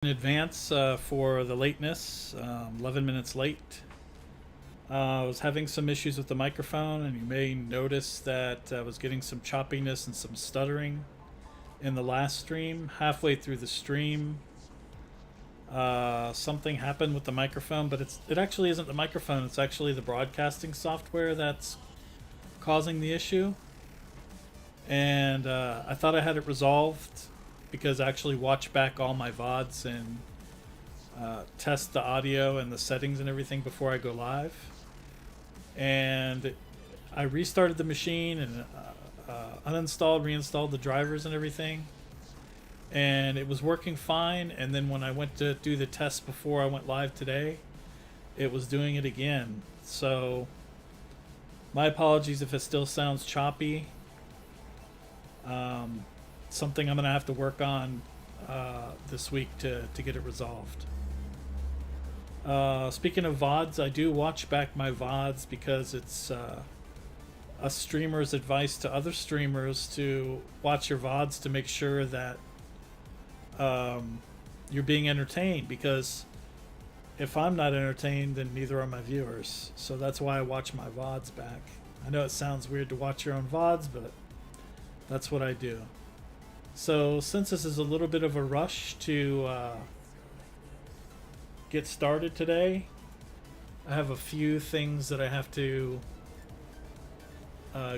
In advance for the lateness, 11 minutes late. I was having some issues with the microphone, and you may notice that I was getting some choppiness and some stuttering in the last stream. Halfway through the stream, something happened with the microphone, but it actually isn't the microphone, it's actually the broadcasting software that's causing the issue. And I thought I had it resolved because I actually watch back all my VODs and test the audio and the settings and everything before I go live. And I restarted the machine and uninstalled, reinstalled the drivers and everything. And it was working fine. And then when I went to do the test before I went live today, it was doing it again. So my apologies if it still sounds choppy. Something I'm going to have to work on this week to get it resolved. Speaking of VODs, I do watch back my VODs because it's a streamer's advice to other streamers to watch your VODs to make sure that you're being entertained, because if I'm not entertained, then neither are my viewers. So that's why I watch my VODs back. I know it sounds weird to watch your own VODs, but that's what I do. So since this is a little bit of a rush to get started today, I have a few things that I have to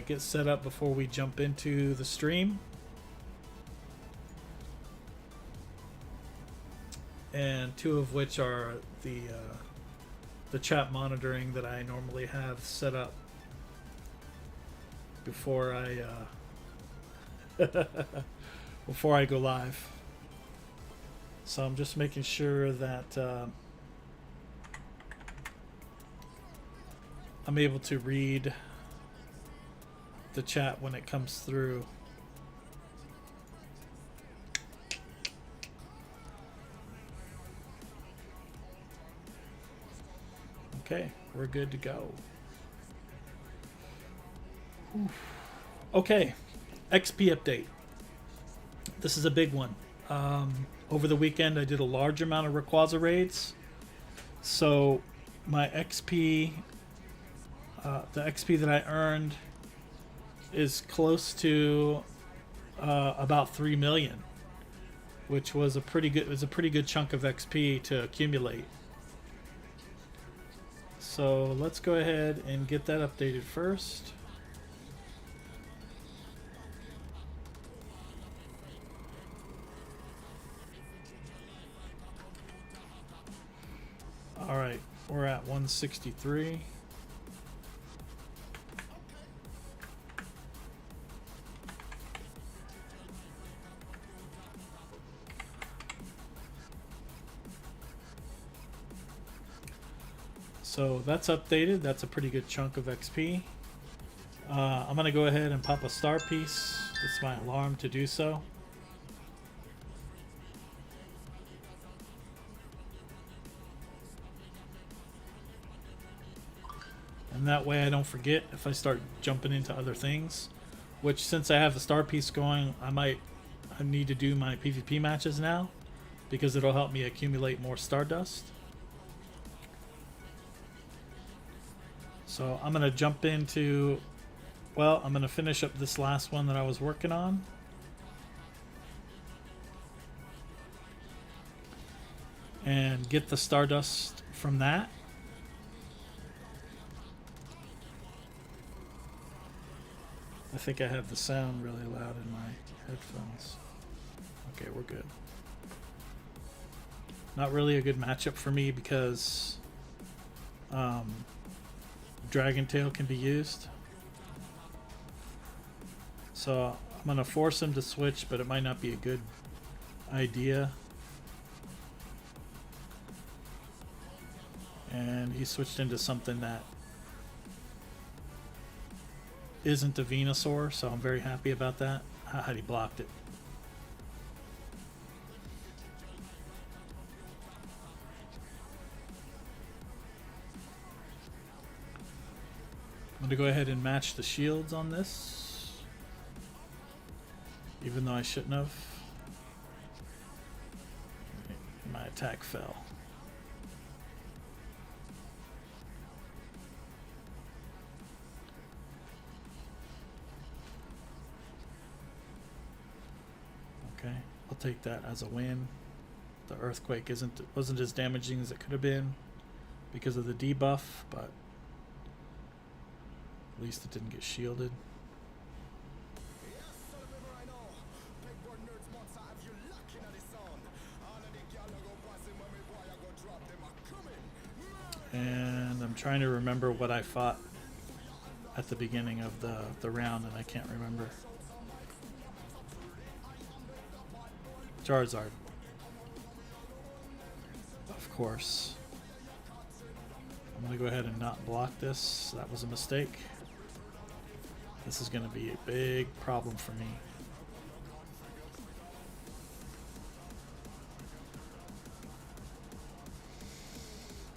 get set up before we jump into the stream. And two of which are the chat monitoring that I normally have set up before I before I go live. So I'm just making sure that I'm able to read the chat when it comes through. Okay, we're good to go. Okay, XP update. This is a big one. Over the weekend, I did a large amount of Rayquaza raids. So my XP, the XP that I earned, is close to about 3 million, which was a pretty good chunk of XP to accumulate. So let's go ahead and get that updated first. All right, we're at 163. So that's updated. That's a pretty good chunk of XP. I'm going to go ahead and pop a star piece. It's my alarm to do so. And that way I don't forget if I start jumping into other things. Which, since I have the star piece going, I need to do my PvP matches now, because it'll help me accumulate more Stardust. So I'm going to jump into, well, I'm going to finish up this last one that I was working on. And get the Stardust from that. I think I have the sound really loud in my headphones. Okay, we're good. Not really a good matchup for me because Dragon Tail can be used. So I'm going to force him to switch, but it might not be a good idea. And he switched into something that isn't a Venusaur, so I'm very happy about that. How he blocked it. I'm going to go ahead and match the shields on this, even though I shouldn't have. My attack fell. Okay, I'll take that as a win. The earthquake wasn't as damaging as it could have been because of the debuff, but at least it didn't get shielded. And I'm trying to remember what I fought at the beginning of the round, and I can't remember. Charizard. Of course. I'm going to go ahead and not block this. That was a mistake. This is going to be a big problem for me.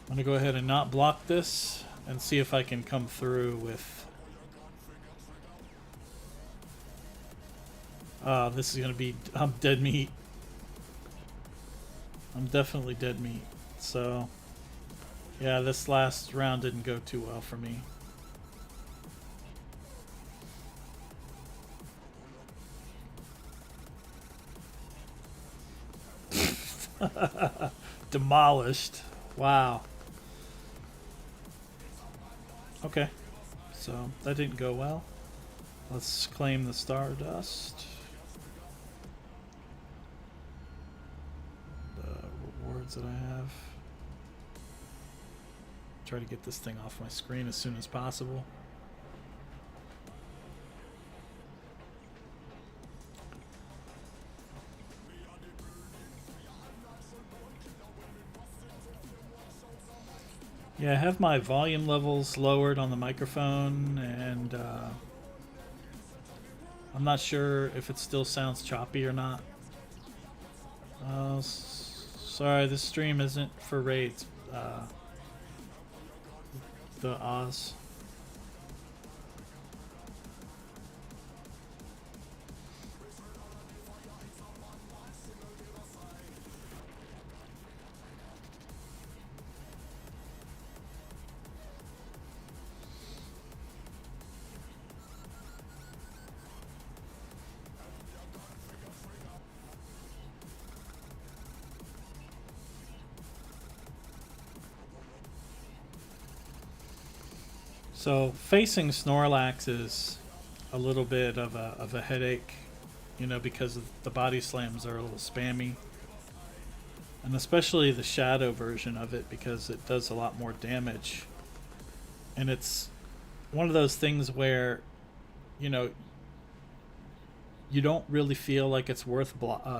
I'm going to go ahead and not block this and see if I can come through with... this is going to be... I'm dead meat. I'm definitely dead meat. So, yeah, this last round didn't go too well for me. Demolished. Wow. Okay. So, that didn't go well. Let's claim the Stardust. That I have. Try to get this thing off my screen as soon as possible. Yeah, I have my volume levels lowered on the microphone, and I'm not sure if it still sounds choppy or not. Sorry, this stream isn't for raids. The Oz. So facing Snorlax is a little bit of a headache, you know, because the body slams are a little spammy. And especially the shadow version of it, because it does a lot more damage. And it's one of those things where, you know, you don't really feel like it's worth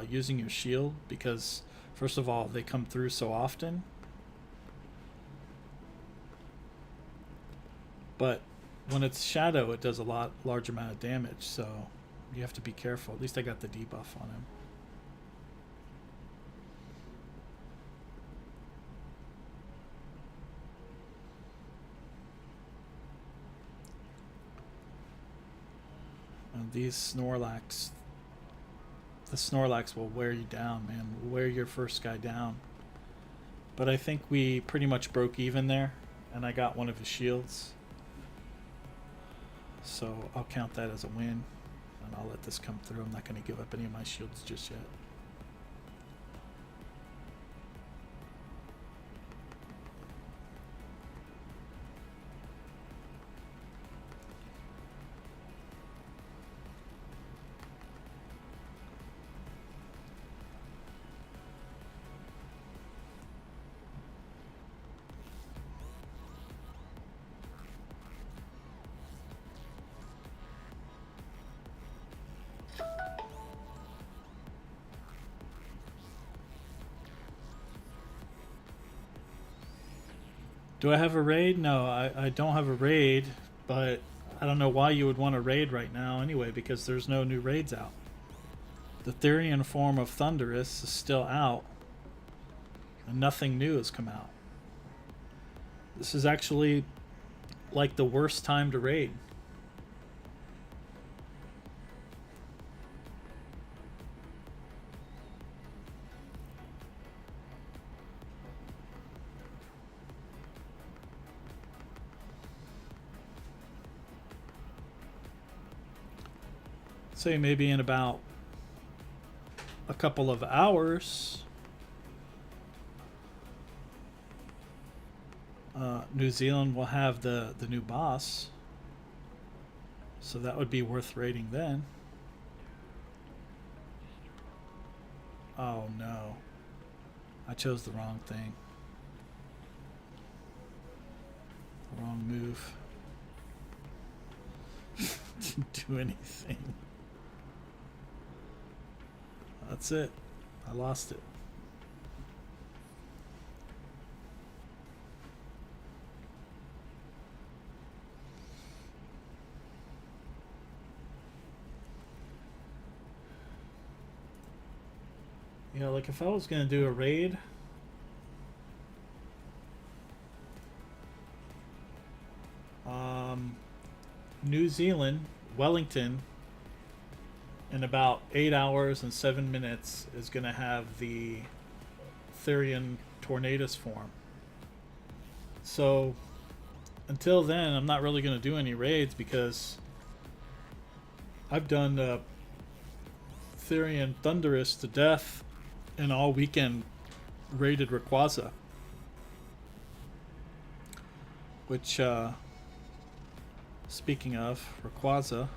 using your shield, because first of all, they come through so often. But when it's shadow, it does a large amount of damage, so you have to be careful. At least I got the debuff on him. And these Snorlax, the Snorlax will wear you down, man. Will wear your first guy down. But I think we pretty much broke even there, and I got one of his shields. So I'll count that as a win, and I'll let this come through. I'm not going to give up any of my shields just yet. Do I have a raid? No, I don't have a raid, but I don't know why you would want a raid right now anyway, because there's no new raids out. The Therian form of Thundurus is still out, and nothing new has come out. This is actually like the worst time to raid. say maybe in about a couple of hours, New Zealand will have the new boss. So that would be worth raiding then. Oh no. I chose the wrong thing. Wrong move. Didn't do anything. That's it. I lost it. You know, like if I was gonna do a raid, New Zealand, Wellington, in about 8 hours and 7 minutes is gonna have the Therian Tornadus form. So until then, I'm not really gonna do any raids because I've done Therian Thunderous to death and all weekend raided Rayquaza, which speaking of Rayquaza,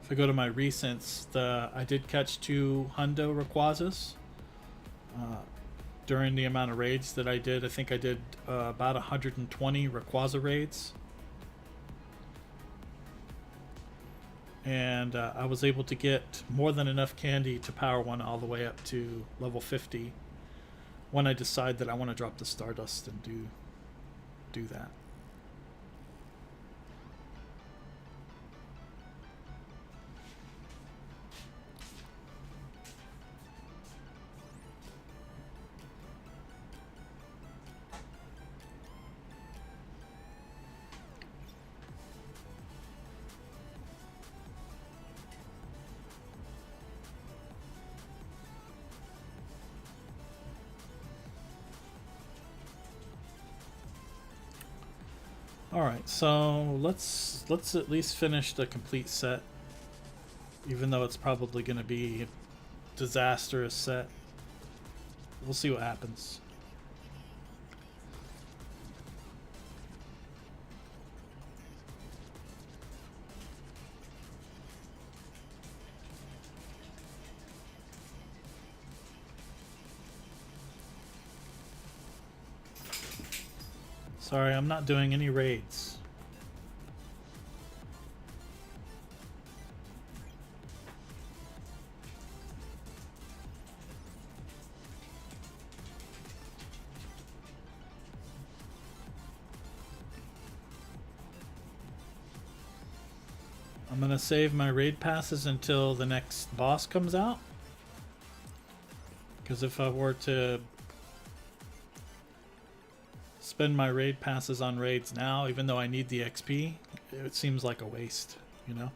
if I go to my recents, I did catch 2 Hundo Rayquazas during the amount of raids that I did. I think I did about 120 Rayquaza raids. And I was able to get more than enough candy to power one all the way up to level 50 when I decide that I want to drop the Stardust and do that. Alright, so let's at least finish the complete set. Even though it's probably going to be a disastrous set. We'll see what happens. Sorry, I'm not doing any raids. I'm gonna save my raid passes until the next boss comes out. Because if I were to spend my raid passes on raids now, even though I need the XP, it seems like a waste, you know?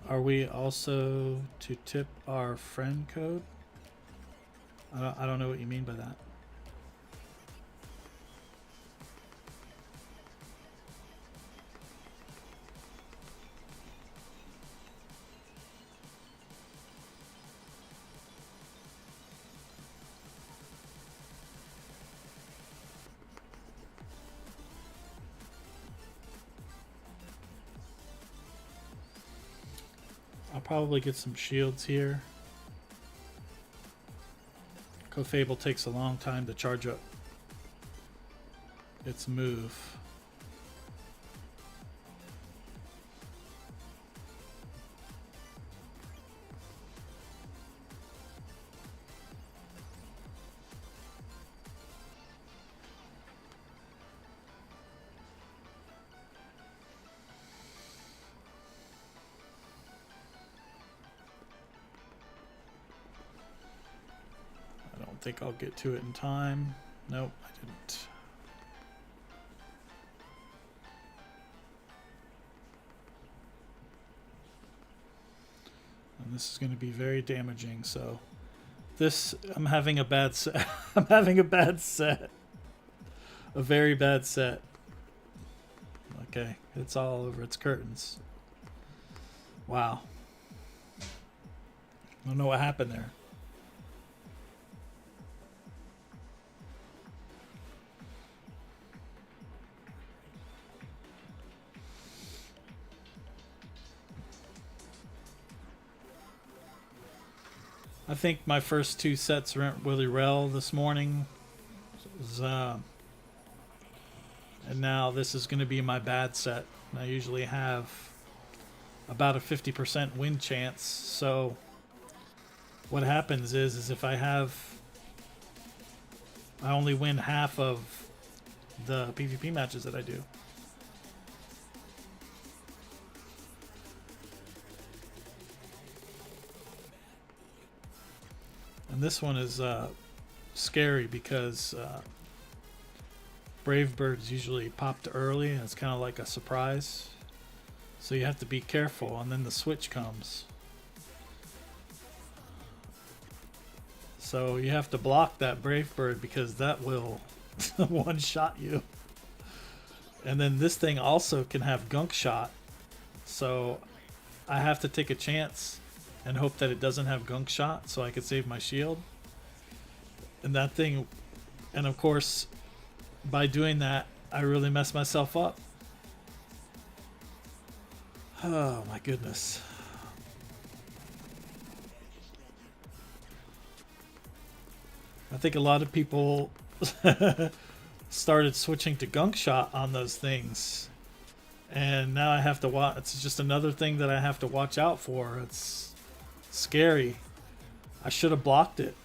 Are we also to tip our friend code? I don't know what you mean by that. I'll probably get some shields here. Clefable takes a long time to charge up its move. don't think I'll get to it in time. Nope, I didn't. And this is going to be very damaging, so this, I'm having a bad set. I'm having a bad set. A very bad set. Okay, it's all over its curtains. Wow. I don't know what happened there. I think my first two sets went really well this morning. And now this is going to be my bad set. I usually have about a 50% win chance. So what happens is if I only win half of the PvP matches that I do. And this one is scary because Brave Birds usually popped early, and it's kind of like a surprise. So you have to be careful, and then the switch comes. So you have to block that Brave Bird because that will one-shot you. And then this thing also can have gunk shot. So I have to take a chance and hope that it doesn't have gunk shot so I can save my shield. And that thing, and of course, by doing that, I really mess myself up. Oh my goodness. I think a lot of people started switching to gunk shot on those things. And now I have to watch. It's just another thing that I have to watch out for. It's scary. I should have blocked it.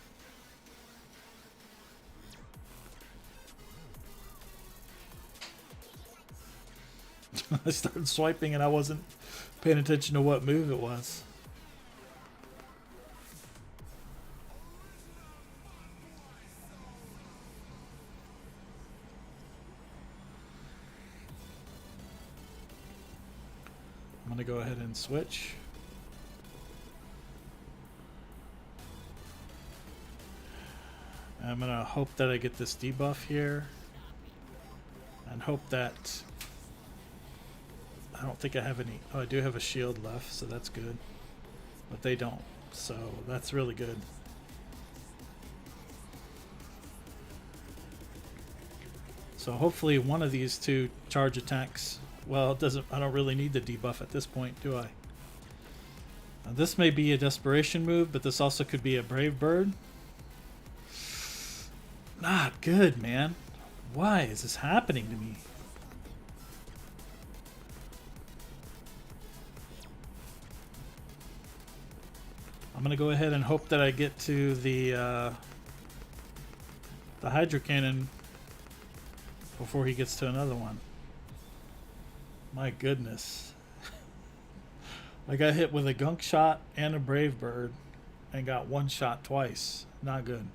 I started swiping and I wasn't paying attention to what move it was. I'm going to go ahead and switch. I'm going to hope that I get this debuff here. And hope that... I don't think I have any... Oh, I do have a shield left, so that's good. But they don't, so that's really good. So hopefully one of these two charge attacks... Well, it doesn't. I don't really need the debuff at this point, do I? Now, this may be a desperation move, but this also could be a Brave Bird. Not good, man. Why is this happening to me? I'm gonna go ahead and hope that I get to the Hydro Cannon before he gets to another one. My goodness. I got hit with a gunk shot and a Brave Bird and got one shot twice. Not good.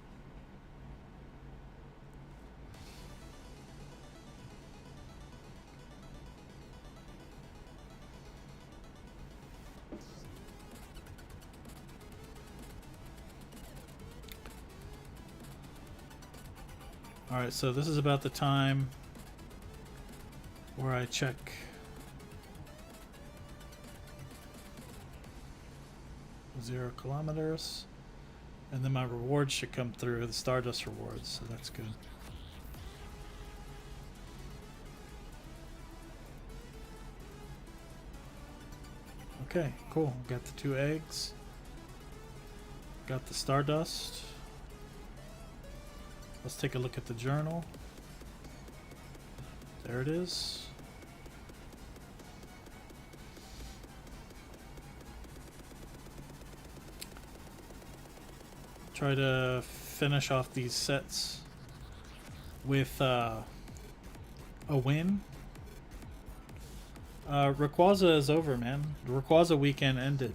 Alright, so this is about the time where I check .0 kilometers, and then my rewards should come through, the Stardust rewards, so that's good. Okay, cool. Got the 2 eggs. Got the Stardust. Let's take a look at the journal. There it is. Try to finish off these sets with a win. Rayquaza is over, man. The Rayquaza weekend ended.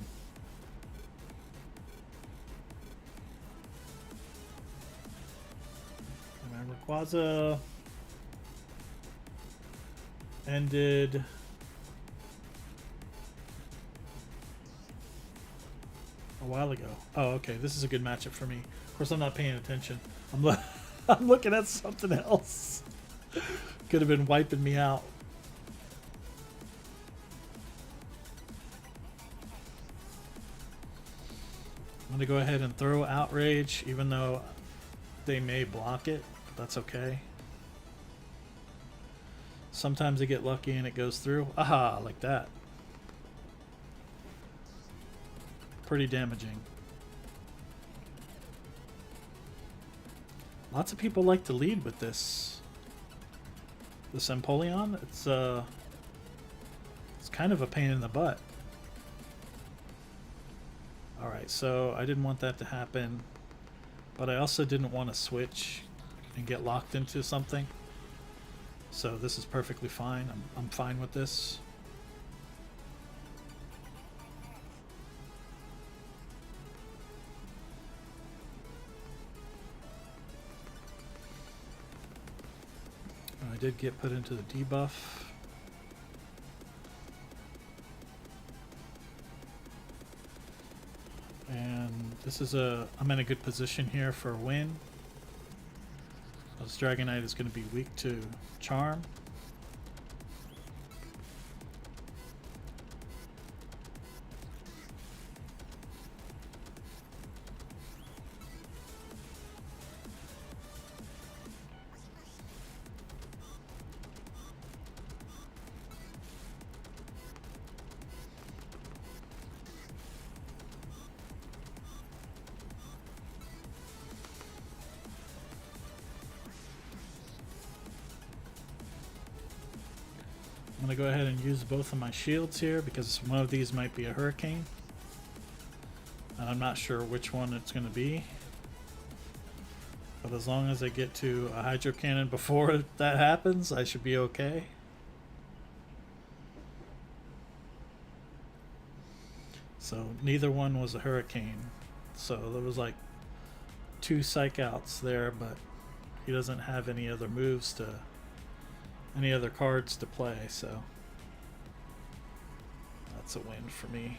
Rayquaza ended a while ago. Oh, okay. This is a good matchup for me. Of course, I'm not paying attention. I'm looking at something else. Could have been wiping me out. I'm going to go ahead and throw Outrage, even though they may block it. But that's okay. Sometimes I get lucky and it goes through. Aha, like that. Pretty damaging. Lots of people like to lead with this Empoleon. It's kind of a pain in the butt. Alright, so I didn't want that to happen, but I also didn't want to switch and get locked into something. So this is perfectly fine. I'm fine with this. I did get put into the debuff. And this is I'm in a good position here for a win. This Dragonite is going to be weak to Charm. I'm going to go ahead and use both of my shields here because one of these might be a Hurricane. And I'm not sure which one it's going to be. But as long as I get to a Hydro Cannon before that happens, I should be okay. So neither one was a Hurricane. So there was like 2 Psych Outs there, but he doesn't have any other moves to... any other cards to play, so that's a win for me.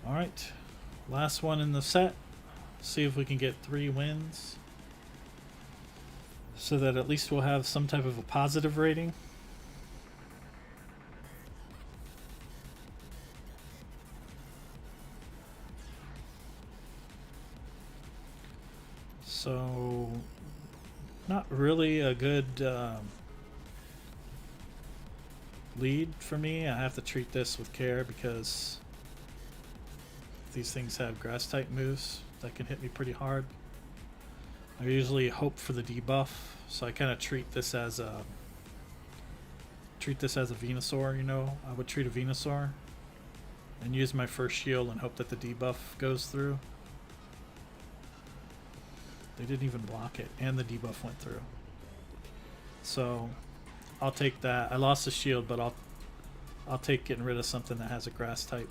Alright, last one in the set. See if we can get 3 wins so that at least we'll have some type of a positive rating. So, not really a good lead for me. I have to treat this with care because these things have grass type moves that can hit me pretty hard. I usually hope for the debuff, so I kind of treat this as a Venusaur, you know. I would treat a Venusaur and use my first shield and hope that the debuff goes through. They didn't even block it, and the debuff went through. So I'll take that. I lost the shield, but I'll take getting rid of something that has a grass type.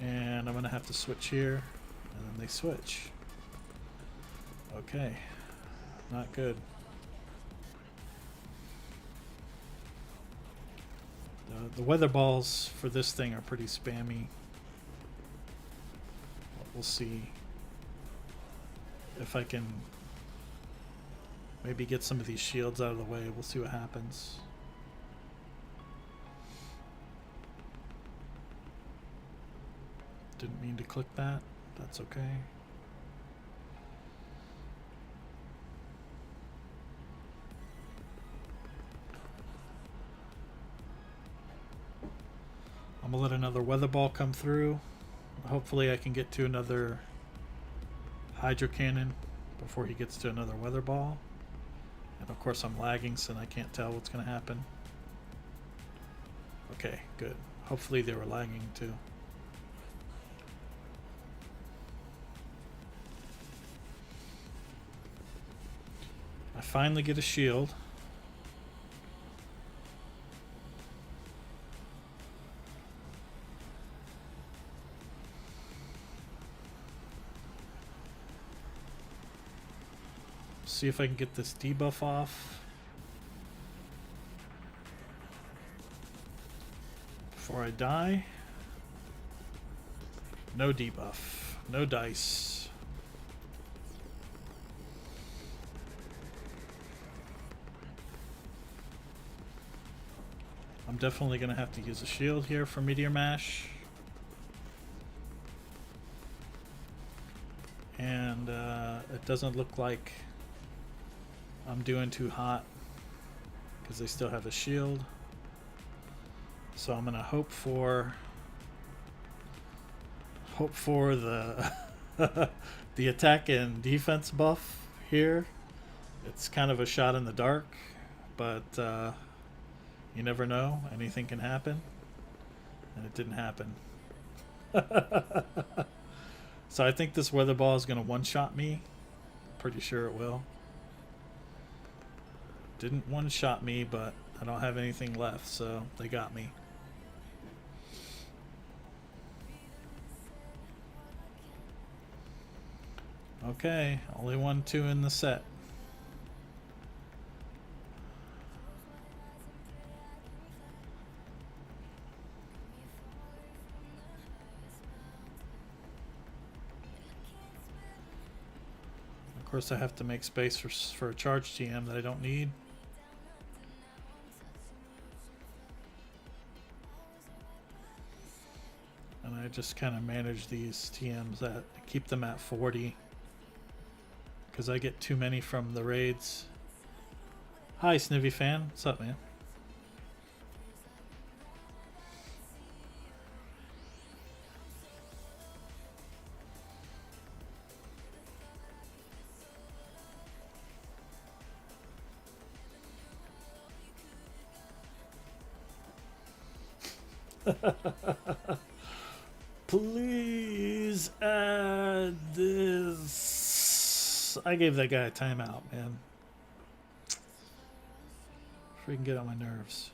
And I'm gonna have to switch here, and then they switch. Okay, not good. The weather balls for this thing are pretty spammy. We'll see if I can maybe get some of these shields out of the way. We'll see what happens. Didn't mean to click that. That's okay. I'm gonna let another weather ball come through. Hopefully I can get to another hydro cannon before he gets to another weather ball. And of course I'm lagging, so I can't tell what's gonna happen. Okay, good. Hopefully they were lagging too. I finally get a shield. See if I can get this debuff off before I die. No debuff. No dice. I'm definitely going to have to use a shield here for Meteor Mash. And it doesn't look like I'm doing too hot because they still have a shield. So I'm going to hope for the the attack and defense buff here. It's kind of a shot in the dark, but you never know. Anything can happen. And it didn't happen. So I think this weather ball is going to one-shot me. Pretty sure it will. Didn't one-shot me, but I don't have anything left, so they got me. Okay, only 1-2 in the set. Of course I have to make space for a charge TM that I don't need. And I just kind of manage these TMs that keep them at 40 because I get too many from the raids. Hi Snivy fan, what's up man? Please add this. I gave that guy a timeout, man. Freaking get on my nerves.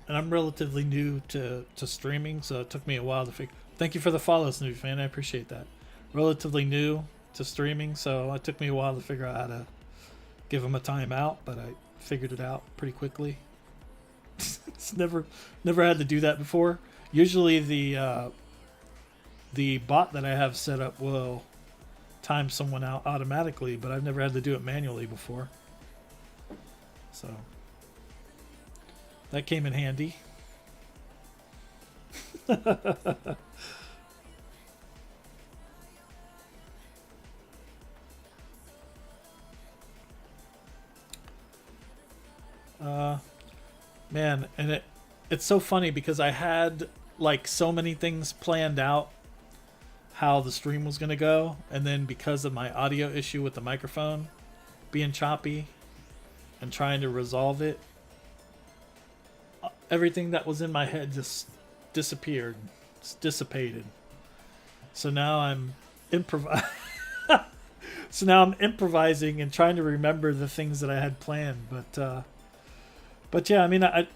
And I'm relatively new to streaming, so it took me a while to figure. Thank you for the follow, Snoopy fan. I appreciate that. Relatively new to streaming, so it took me a while to figure out how to give him a timeout, but I figured it out pretty quickly. It's never had to do that before. Usually the bot that I have set up will time someone out automatically, but I've never had to do it manually before. So that came in handy. Man, and it's so funny because I had like so many things planned out how the stream was going to go, and then because of my audio issue with the microphone being choppy and trying to resolve it, everything that was in my head just disappeared, just dissipated. So now I'm improvising and trying to remember the things that I had planned. But yeah, I mean, I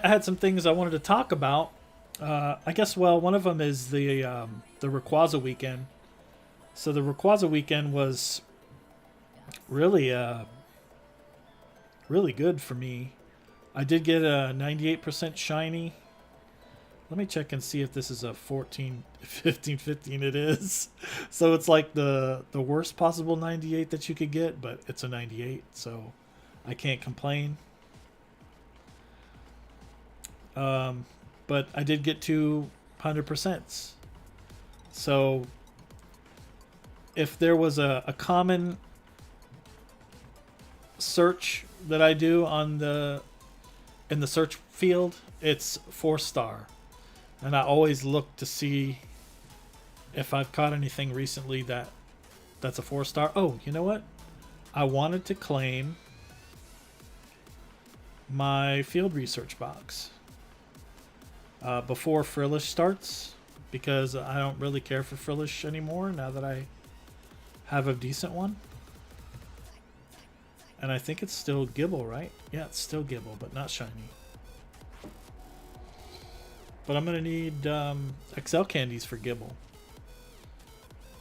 had some things I wanted to talk about. I guess, well, one of them is the Rayquaza weekend. So the Rayquaza weekend was really really good for me. I did get a 98% shiny. Let me check and see if this is a 14, 15, 15. It is. So it's like the worst possible 98 that you could get, but it's a 98, so I can't complain. But I did get 200%. So if there was a common search that I do on in the search field, it's 4-star, and I always look to see if I've caught anything recently that's a 4-star. Oh, you know what? I wanted to claim my field research box before Frillish starts, because I don't really care for Frillish anymore now that I have a decent one. And I think it's still Gibble, right? Yeah, it's still Gibble, but not shiny. But I'm going to need XL candies for Gibble.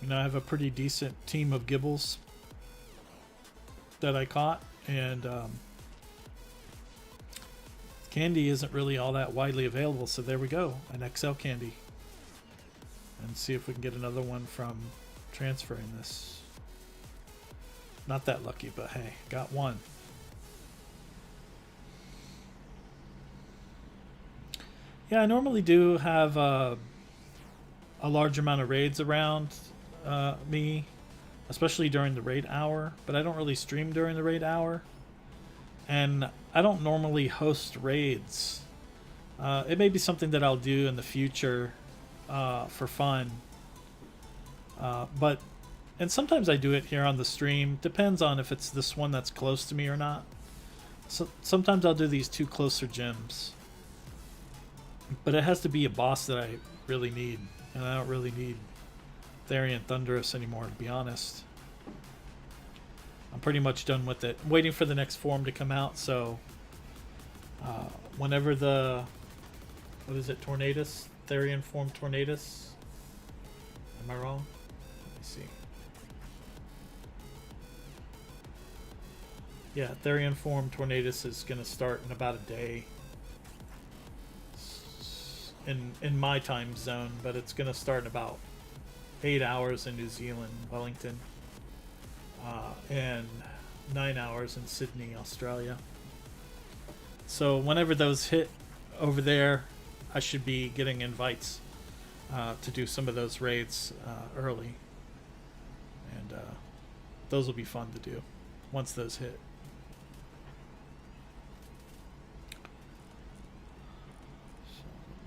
You know, I have a pretty decent team of Gibbles that I caught, and candy isn't really all that widely available, so there we go, an XL candy. And see if we can get another one from transferring this. Not that lucky, but hey, got one. Yeah, I normally do have a large amount of raids around me, especially during the raid hour, but I don't really stream during the raid hour. And I don't normally host raids. It may be something that I'll do in the future for fun. And sometimes I do it here on the stream. Depends on if it's this one that's close to me or not. So sometimes I'll do these 2 closer gyms. But it has to be a boss that I really need. And I don't really need Therian Thunderous anymore, to be honest. I'm pretty much done with it. I'm waiting for the next form to come out, so whenever the, what is it, Tornadus? Therian form Tornadus? Am I wrong? Let me see. Yeah, Therian form Tornadus is going to start in about a day. In my time zone, but it's going to start in about 8 hours in New Zealand, Wellington, and 9 hours in Sydney, Australia. So whenever those hit over there, I should be getting invites to do some of those raids early, and those will be fun to do once those hit.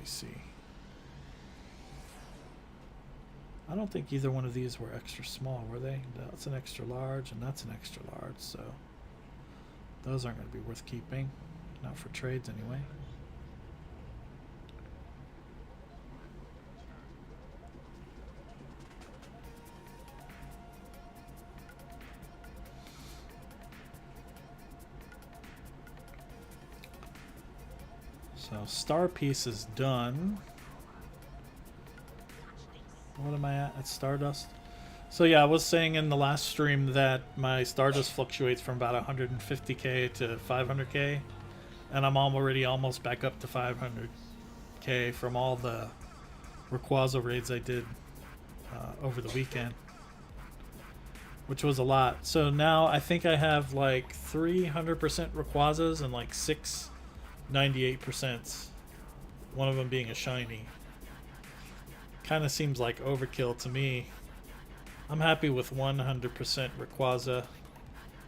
See. I don't think either one of these were extra small, were they? That's an extra large and that's an extra large, so those aren't going to be worth keeping. Not for trades anyway. So star piece is done. What am I at Stardust? So yeah, I was saying in the last stream that my Stardust fluctuates from about 150k to 500k, and I'm already almost back up to 500k from all the Rayquaza raids I did over the weekend, which was a lot. So now I think I have like 300% Rayquazas and like 6 98%, one of them being a shiny. Kind of seems like overkill to me. I'm happy with 100% Rayquaza,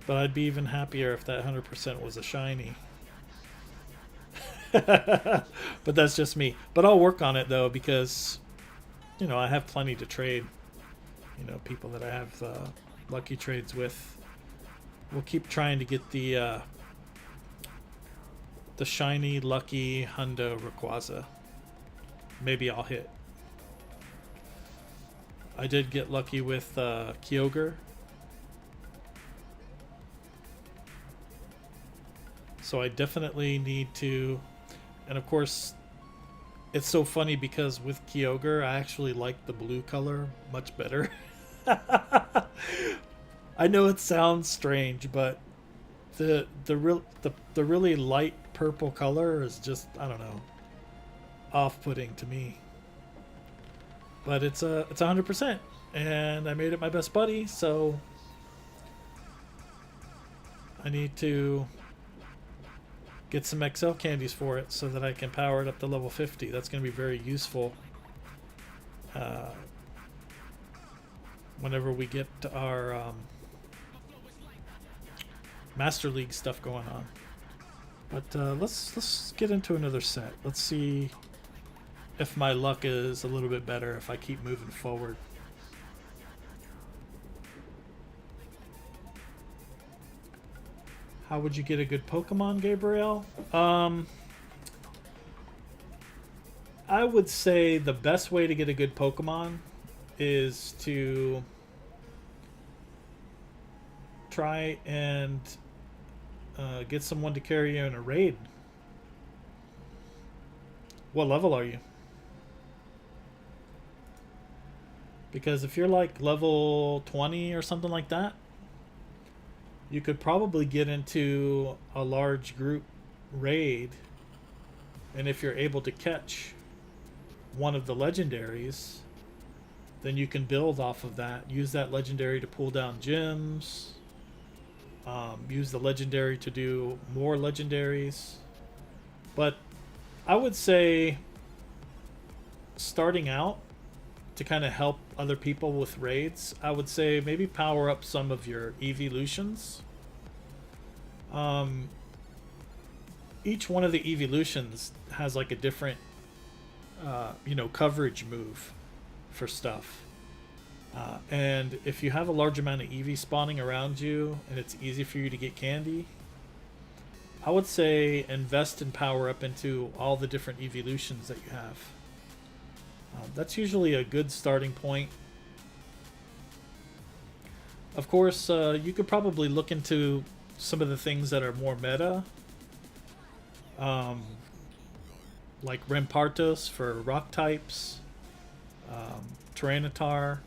but I'd be even happier if that 100% was a shiny. But that's just me. But I'll work on it though, because you know I have plenty to trade. You know, people that I have lucky trades with. We'll keep trying to get the shiny, lucky Hundo Rayquaza. Maybe I'll hit. I did get lucky with Kyogre. So I definitely need to... And of course, it's so funny because with Kyogre, I actually like the blue color much better. I know it sounds strange, but the really light purple color is just, I don't know, off-putting to me. But it's 100%, and I made it my best buddy, so I need to get some XL candies for it so that I can power it up to level 50. That's going to be very useful uh, whenever we get our Master League stuff going on. But let's get into another set. Let's see if my luck is a little bit better if I keep moving forward. How would you get a good Pokemon, Gabriel? I would say the best way to get a good Pokemon is to try and get someone to carry you in a raid. What level are you? Because if you're like level 20 or something like that, you could probably get into a large group raid, and if you're able to catch one of the legendaries, then you can build off of that. Use that legendary to pull down gyms. Use the legendary to do more legendaries. But I would say starting out, to kind of help other people with raids, I would say maybe power up some of your evolutions. Each one of the evolutions has like a different coverage move for stuff. And if you have a large amount of Eevee spawning around you and it's easy for you to get candy, I would say invest and power up into all the different evolutions that you have. That's usually a good starting point. Of course, you could probably look into some of the things that are more meta. Like Rampardos for rock types. Tyranitar.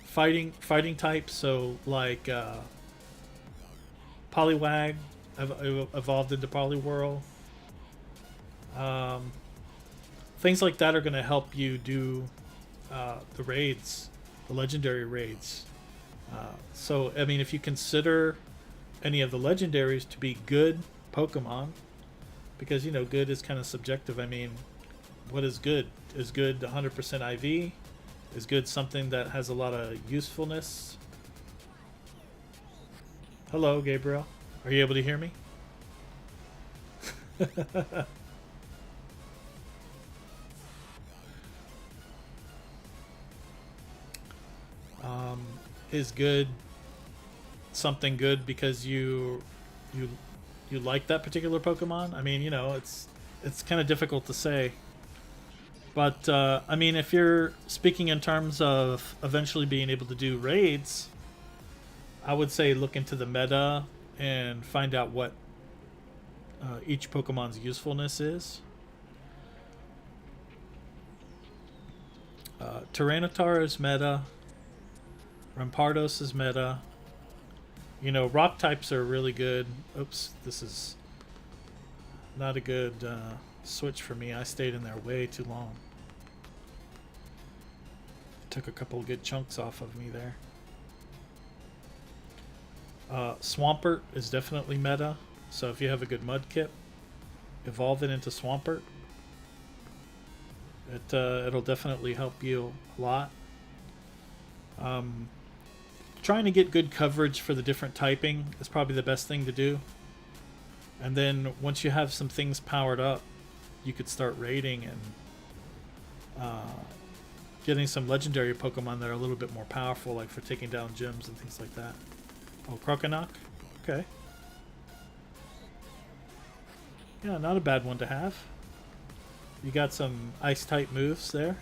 Fighting types, so like Poliwag evolved into Poliwhirl. Things like that are going to help you do the raids, the legendary raids. So, I mean, if you consider any of the legendaries to be good Pokemon, because, good is kind of subjective. I mean, what is good? Is good 100% IV? Is good something that has a lot of usefulness? Hello, Gabriel. Are you able to hear me? Is good something good because you like that particular Pokemon? I mean, it's kind of difficult to say. But I mean, if you're speaking in terms of eventually being able to do raids, I would say look into the meta and find out what each Pokemon's usefulness is. Tyranitar is meta. Rampardos is meta. Rock types are really good. Oops, this is not a good switch for me. I stayed in there way too long. Took a couple of good chunks off of me there. Swampert is definitely meta. So if you have a good Mudkip, evolve it into Swampert. It'll definitely help you a lot. Trying to get good coverage for the different typing is probably the best thing to do. And then once you have some things powered up, you could start raiding and getting some legendary Pokemon that are a little bit more powerful, like for taking down gyms and things like that. Oh, Croconac? Okay. Yeah, not a bad one to have. You got some ice-type moves there.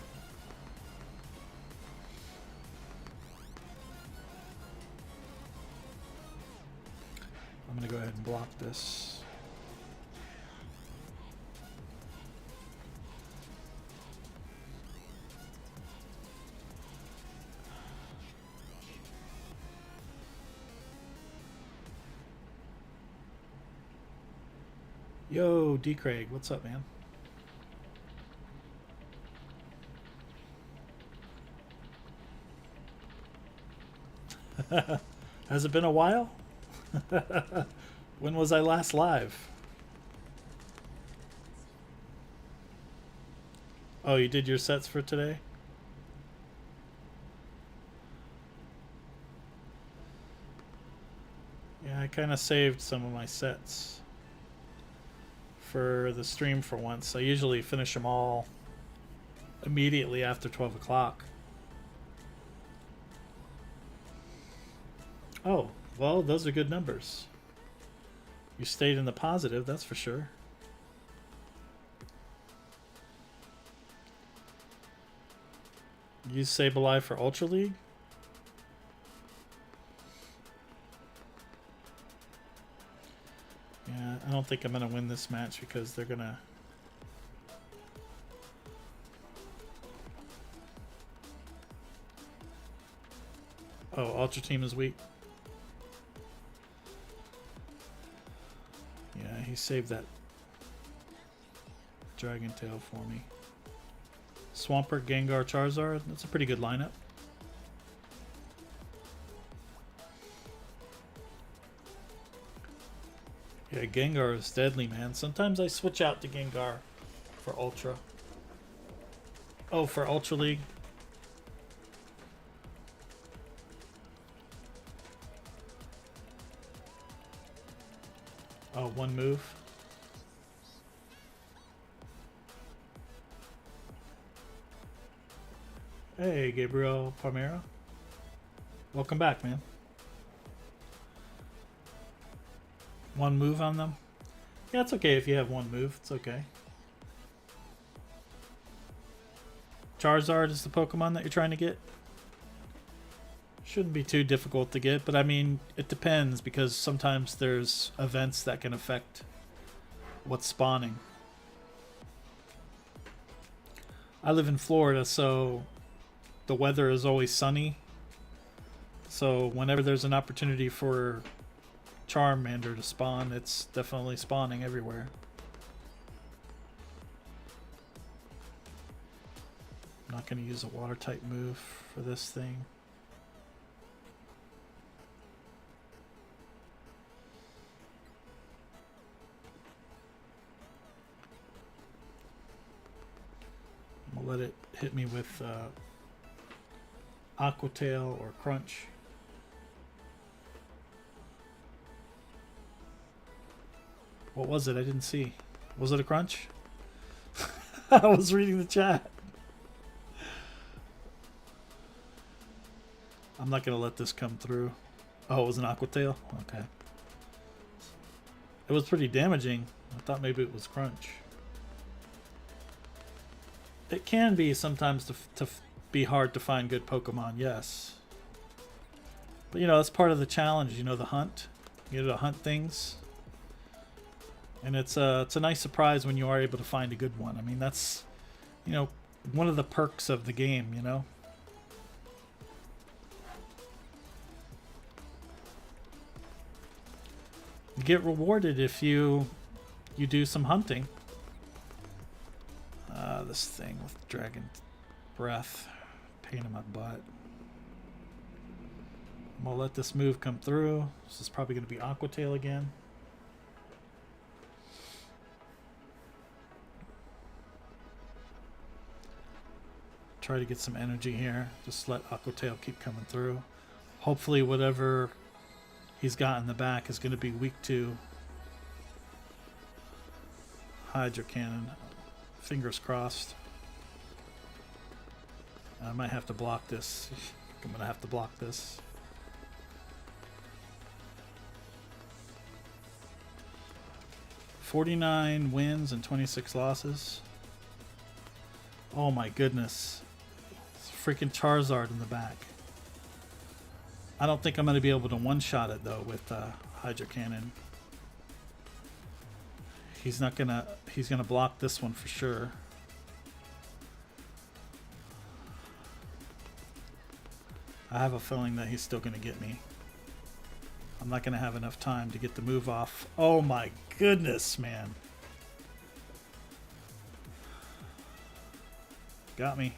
I'm going to go ahead and block this. Yo, D. Craig, what's up, man? Has it been a while? When was I last live? Oh, you did your sets for today? Yeah, I kind of saved some of my sets for the stream for once. I usually finish them all immediately after 12 o'clock. Oh, well, those are good numbers. You stayed in the positive, that's for sure. Use Sableye for Ultra League? Yeah, I don't think I'm going to win this match because they're going to... Oh, Ultra Team is weak. Yeah, he saved that Dragon Tail for me. Swampert, Gengar, Charizard. That's a pretty good lineup. Yeah, Gengar is deadly, man. Sometimes I switch out to Gengar for Ultra. Oh, for Ultra League. Oh, one move. Hey, Gabriel Palmera. Welcome back, man. One move on them? Yeah, it's okay if you have one move. It's okay. Charizard is the Pokemon that you're trying to get? Shouldn't be too difficult to get, but I mean, it depends because sometimes there's events that can affect what's spawning. I live in Florida, so the weather is always sunny. So whenever there's an opportunity for Charmander to spawn, it's definitely spawning everywhere. I'm not going to use a water type move for this thing. I'm going to let it hit me with Aqua Tail or Crunch. What was it? I didn't see. Was it a Crunch? I was reading the chat. I'm not going to let this come through. Oh, it was an Aqua Tail? Okay. It was pretty damaging. I thought maybe it was Crunch. It can be sometimes to be hard to find good Pokemon, yes. But you know, that's part of the challenge, you know, the hunt. You know, to hunt things. And it's a nice surprise when you are able to find a good one. I mean, that's, you know, one of the perks of the game, you know. You get rewarded if you do some hunting. This thing with Dragon Breath, pain in my butt. I'm gonna let this move come through. This is probably gonna be Aqua Tail again. Try to get some energy here. Just let Aqua Tail keep coming through. Hopefully whatever he's got in the back is going to be weak to Hydro Cannon. Fingers crossed. I might have to block this. I'm going to have to block this. $49 wins and 26 losses. Oh my goodness. It's freaking Charizard in the back. I don't think I'm going to be able to one-shot it though with Hydro Cannon. He's gonna block this one for sure. I have a feeling that he's still gonna get me. I'm not gonna have enough time to get the move off. Oh my goodness, man. Got me.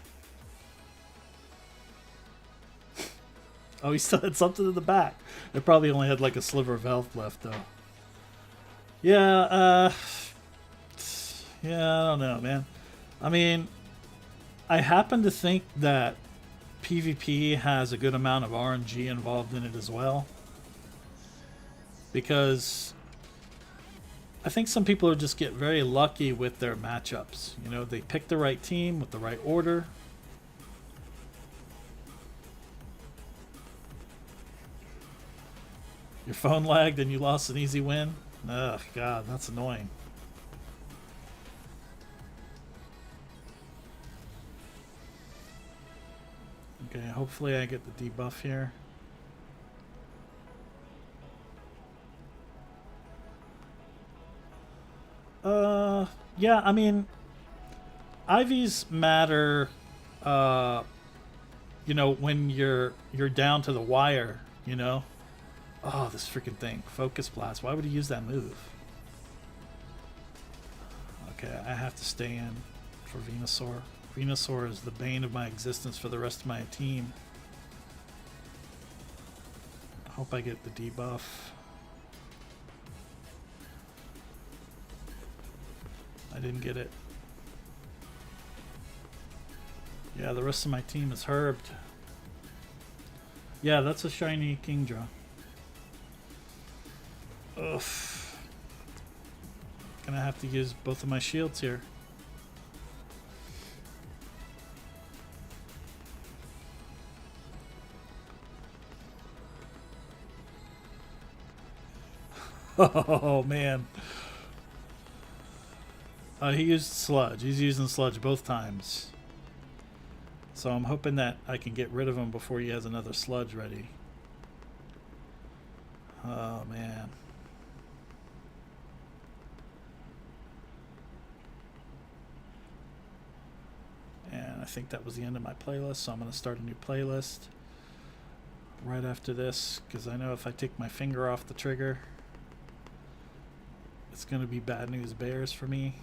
Oh, he still had something in the back. It probably only had like a sliver of health left, though. Yeah, yeah, I don't know, man. I mean, I happen to think that PvP has a good amount of RNG involved in it as well. Because I think some people just get very lucky with their matchups. You know, they pick the right team with the right order. Your phone lagged and you lost an easy win? Ugh, God, that's annoying. Okay, hopefully I get the debuff here. Yeah, I mean, IVs matter, you know, when you're down to the wire, you know? Oh, this freaking thing. Focus Blast. Why would he use that move? Okay, I have to stay in for Venusaur. Venusaur is the bane of my existence for the rest of my team. I hope I get the debuff. I didn't get it. Yeah, the rest of my team is herbed. Yeah, that's a shiny Kingdra. Ugh. Gonna have to use both of my shields here. Oh man. He used Sludge. He's using Sludge both times. So I'm hoping that I can get rid of him before he has another Sludge ready. Oh man. And I think that was the end of my playlist, so I'm going to start a new playlist right after this, because I know if I take my finger off the trigger, it's going to be bad news bears for me.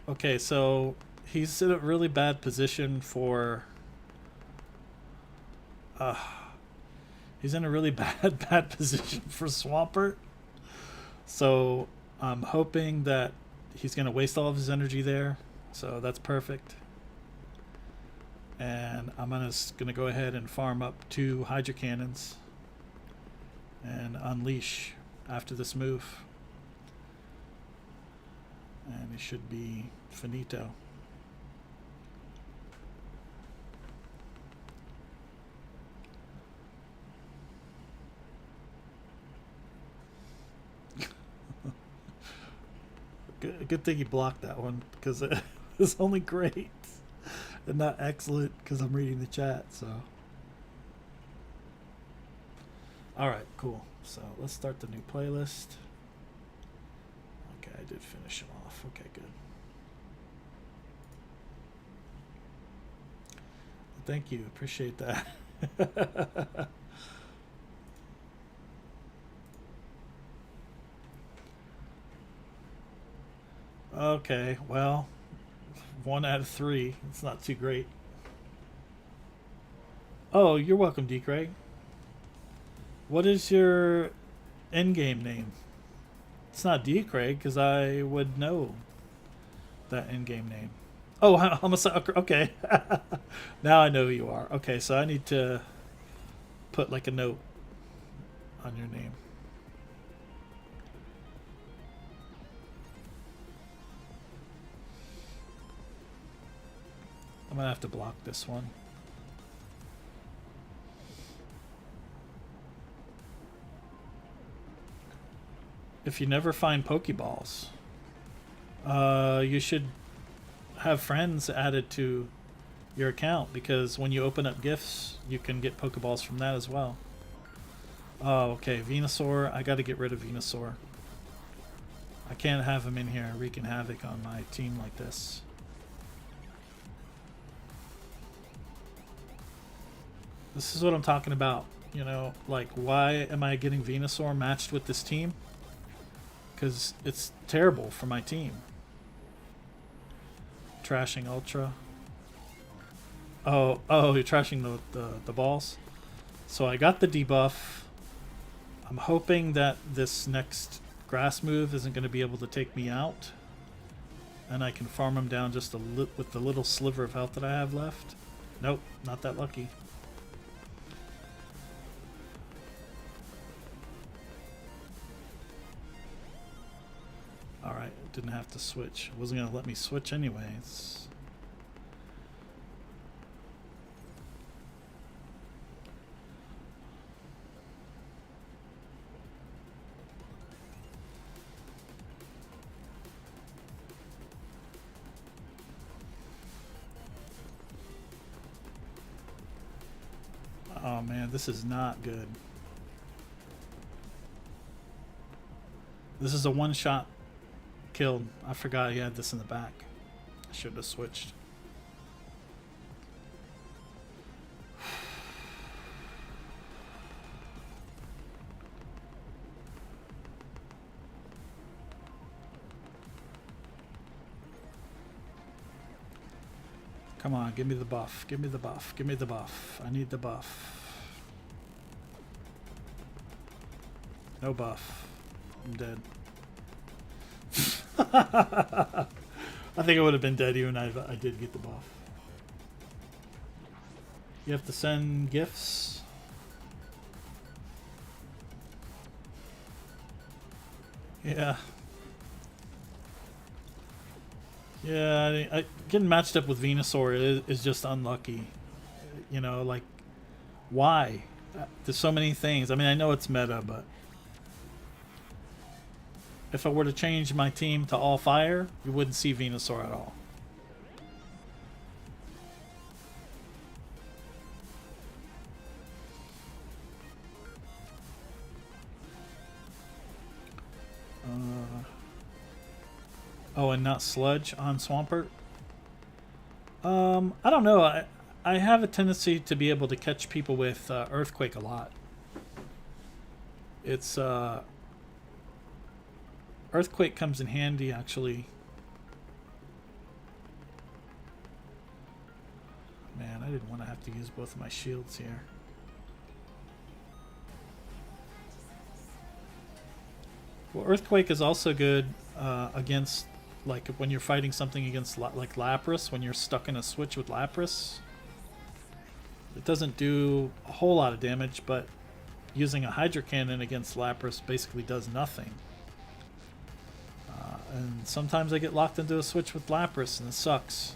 Okay, so he's in a really bad position for... he's in a really bad position for Swampert. So I'm hoping that he's going to waste all of his energy there. So that's perfect. And I'm just going to go ahead and farm up 2 Hydro Cannons and unleash after this move. And it should be finito. Good thing you blocked that one, because it was only great and not excellent because I'm reading the chat. So alright, cool. So let's start the new playlist. Okay, I did finish him off. Okay, good. Thank you, appreciate that. Okay, well, 1 out of 3. It's not too great. Oh, you're welcome, D. Craig. What is your endgame name? It's not D. Craig, because I would know that endgame name. Oh, homicide. Okay. Now I know who you are. Okay, so I need to put like a note on your name. I'm gonna have to block this one. If you never find Pokeballs, you should have friends added to your account, because when you open up gifts, you can get Pokeballs from that as well. Oh, okay, Venusaur. I gotta get rid of Venusaur. I can't have him in here wreaking havoc on my team like this. This is what I'm talking about, you know, like, why am I getting Venusaur matched with this team? Because it's terrible for my team. Trashing Ultra. Oh, you're trashing the balls. So I got the debuff. I'm hoping that this next grass move isn't going to be able to take me out, and I can farm him down just with the little sliver of health that I have left. Nope, not that lucky. Alright, didn't have to switch. It wasn't going to let me switch anyways. Oh man, this is not good. This is a one-shot kill. I forgot he had this in the back. I should have switched. Come on, give me the buff. Give me the buff. Give me the buff. I need the buff. No buff. I'm dead. I think I would have been dead even if I did get the buff. You have to send gifts. Yeah. Yeah, getting matched up with Venusaur is just unlucky. You know, like, why? There's so many things. I mean, I know it's meta, but if I were to change my team to all fire, you wouldn't see Venusaur at all. Oh, and not Sludge on Swampert? I don't know. I have a tendency to be able to catch people with Earthquake a lot. It's Earthquake comes in handy, actually. Man, I didn't want to have to use both of my shields here. Well, Earthquake is also good against, like, when you're fighting something against, like, Lapras, when you're stuck in a switch with Lapras. It doesn't do a whole lot of damage, but using a Hydro Cannon against Lapras basically does nothing. And sometimes I get locked into a switch with Lapras, and it sucks.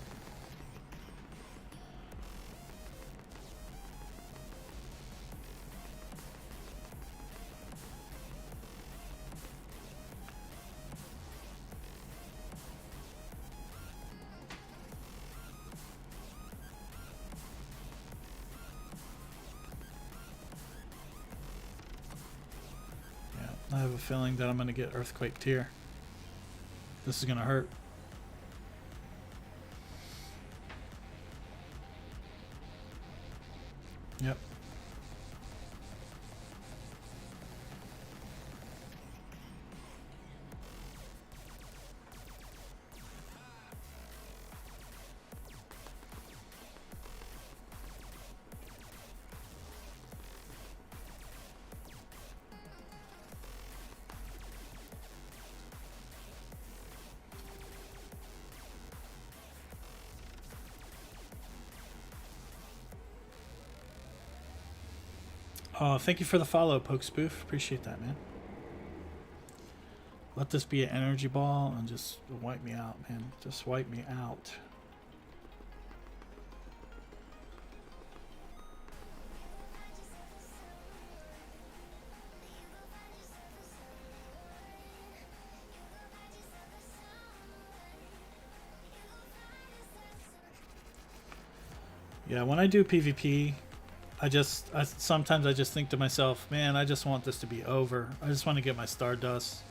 I have a feeling that I'm going to get Earthquaked here. This is going to hurt. Yep. Oh, thank you for the follow, Pokespoof. Appreciate that, man. Let this be an energy ball and just wipe me out, man. Just wipe me out. Yeah, when I do PvP, sometimes I just think to myself, man, I just want this to be over. I just want to get my Stardust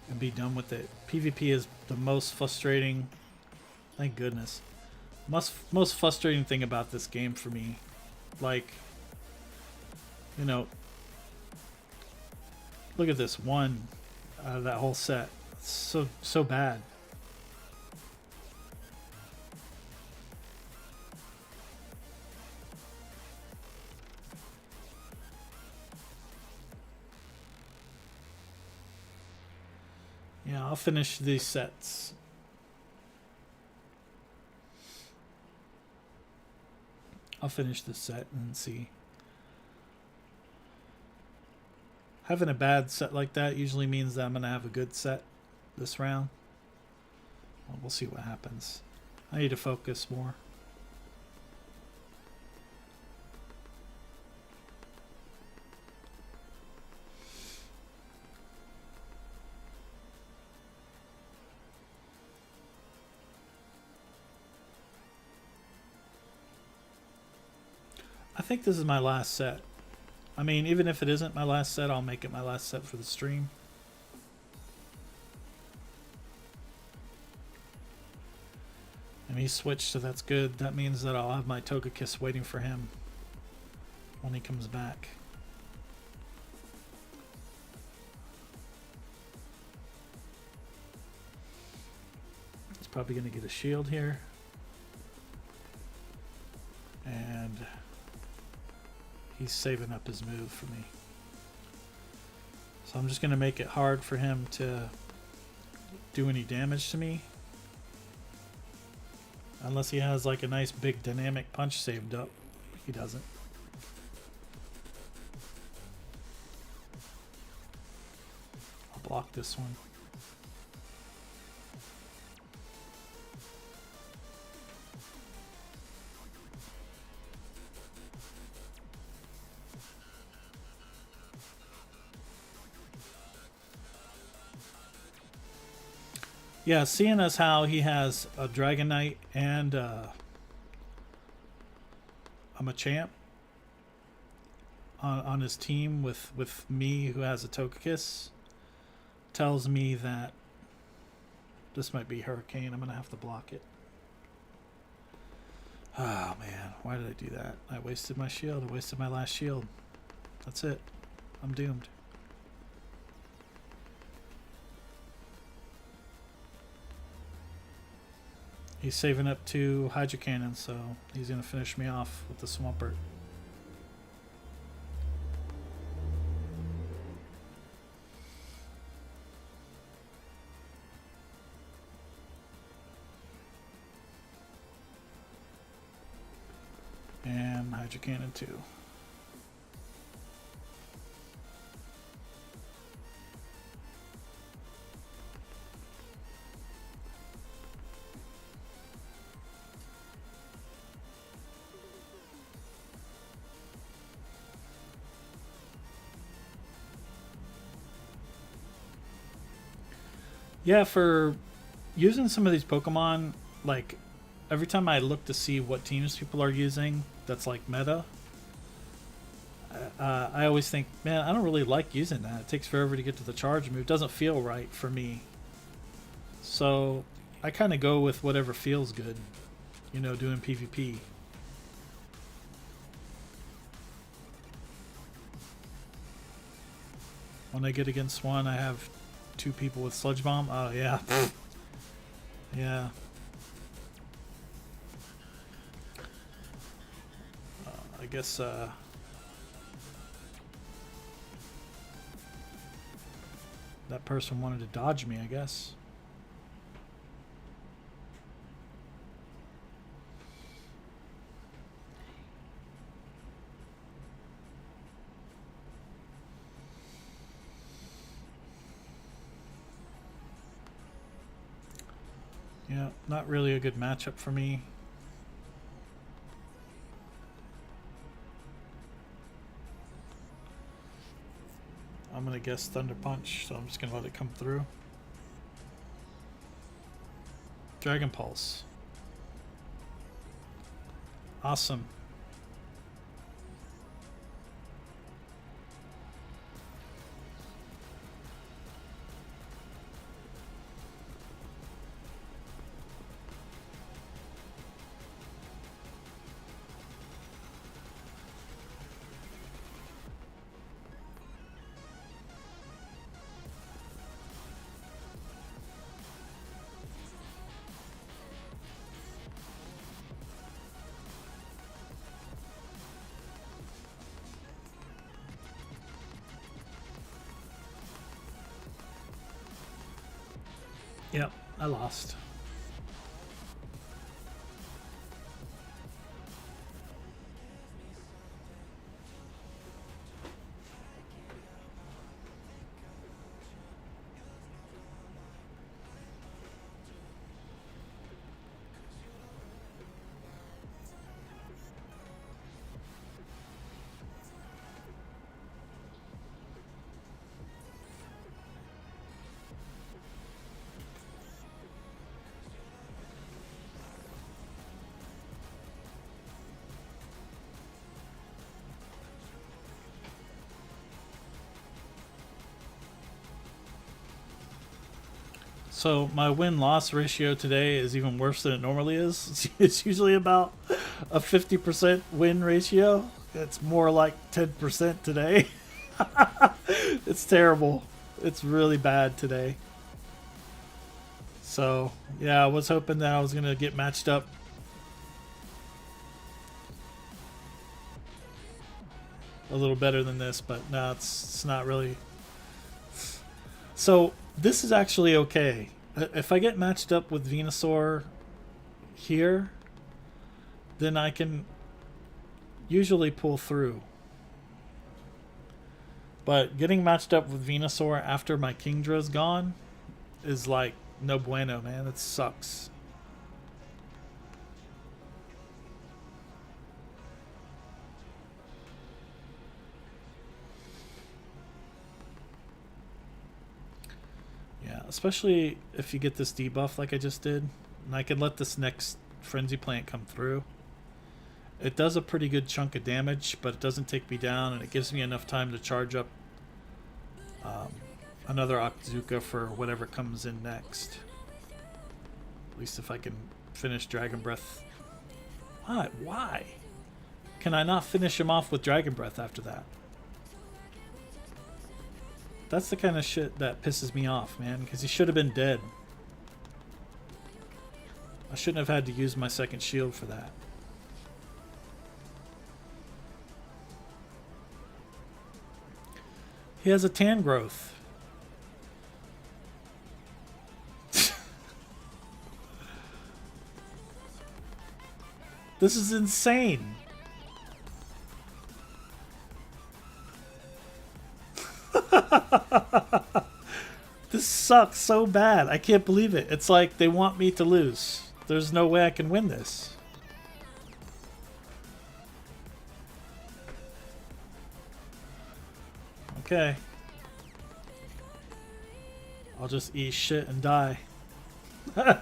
and be done with it. PvP is the most frustrating, thank goodness, most frustrating thing about this game for me. Like, you know, look at this one out of that whole set. It's so bad. I'll finish these sets. I'll finish this set and see. Having a bad set like that usually means that I'm going to have a good set this round. Well, we'll see what happens. I need to focus more. I think this is my last set. I mean, even if it isn't my last set, I'll make it my last set for the stream. And he switched, so that's good. That means that I'll have my Togekiss waiting for him when he comes back. He's probably going to get a shield here. And he's saving up his move for me. So I'm just going to make it hard for him to do any damage to me. Unless he has like a nice big dynamic punch saved up. He doesn't. I'll block this one. Yeah, seeing as how he has a Dragonite and a Machamp on his team with me who has a Togekiss tells me that this might be Hurricane. I'm going to have to block it. Oh man, why did I do that? I wasted my shield. I wasted my last shield. That's it. I'm doomed. He's saving up to Hydro Cannon, so he's going to finish me off with the Swampert. And Hydro Cannon too. Yeah, for using some of these Pokemon, like every time I look to see what teams people are using that's like meta, I always think, man, I don't really like using that. It takes forever to get to the charge move. It doesn't feel right for me. So I kind of go with whatever feels good, you know, doing PvP. When I get against one, I have two people with Sludge Bomb. Oh, yeah. Yeah. I guess, that person wanted to dodge me, I guess. Yeah, not really a good matchup for me. I'm going to guess Thunder Punch, so I'm just going to let it come through. Dragon Pulse. Awesome. Yep, I lost. So my win-loss ratio today is even worse than it normally is. It's usually about a 50% win ratio. It's more like 10% today. It's terrible. It's really bad today. So, yeah, I was hoping that I was going to get matched up a little better than this, but no, it's not really. So, this is actually okay. If I get matched up with Venusaur here, then I can usually pull through. But getting matched up with Venusaur after my Kingdra's gone is like no bueno, man. It sucks. Yeah, especially if you get this debuff like I just did, and I can let this next Frenzy Plant come through. It does a pretty good chunk of damage, but it doesn't take me down, and it gives me enough time to charge up another Octazooka for whatever comes in next. At least if I can finish Dragon Breath. What? Why? Can I not finish him off with Dragon Breath after that? That's the kind of shit that pisses me off, man, because he should have been dead. I shouldn't have had to use my second shield for that. He has a tan growth. This is insane. This sucks so bad. I can't believe it. It's like they want me to lose. There's no way I can win this. Okay. I'll just eat shit and die. There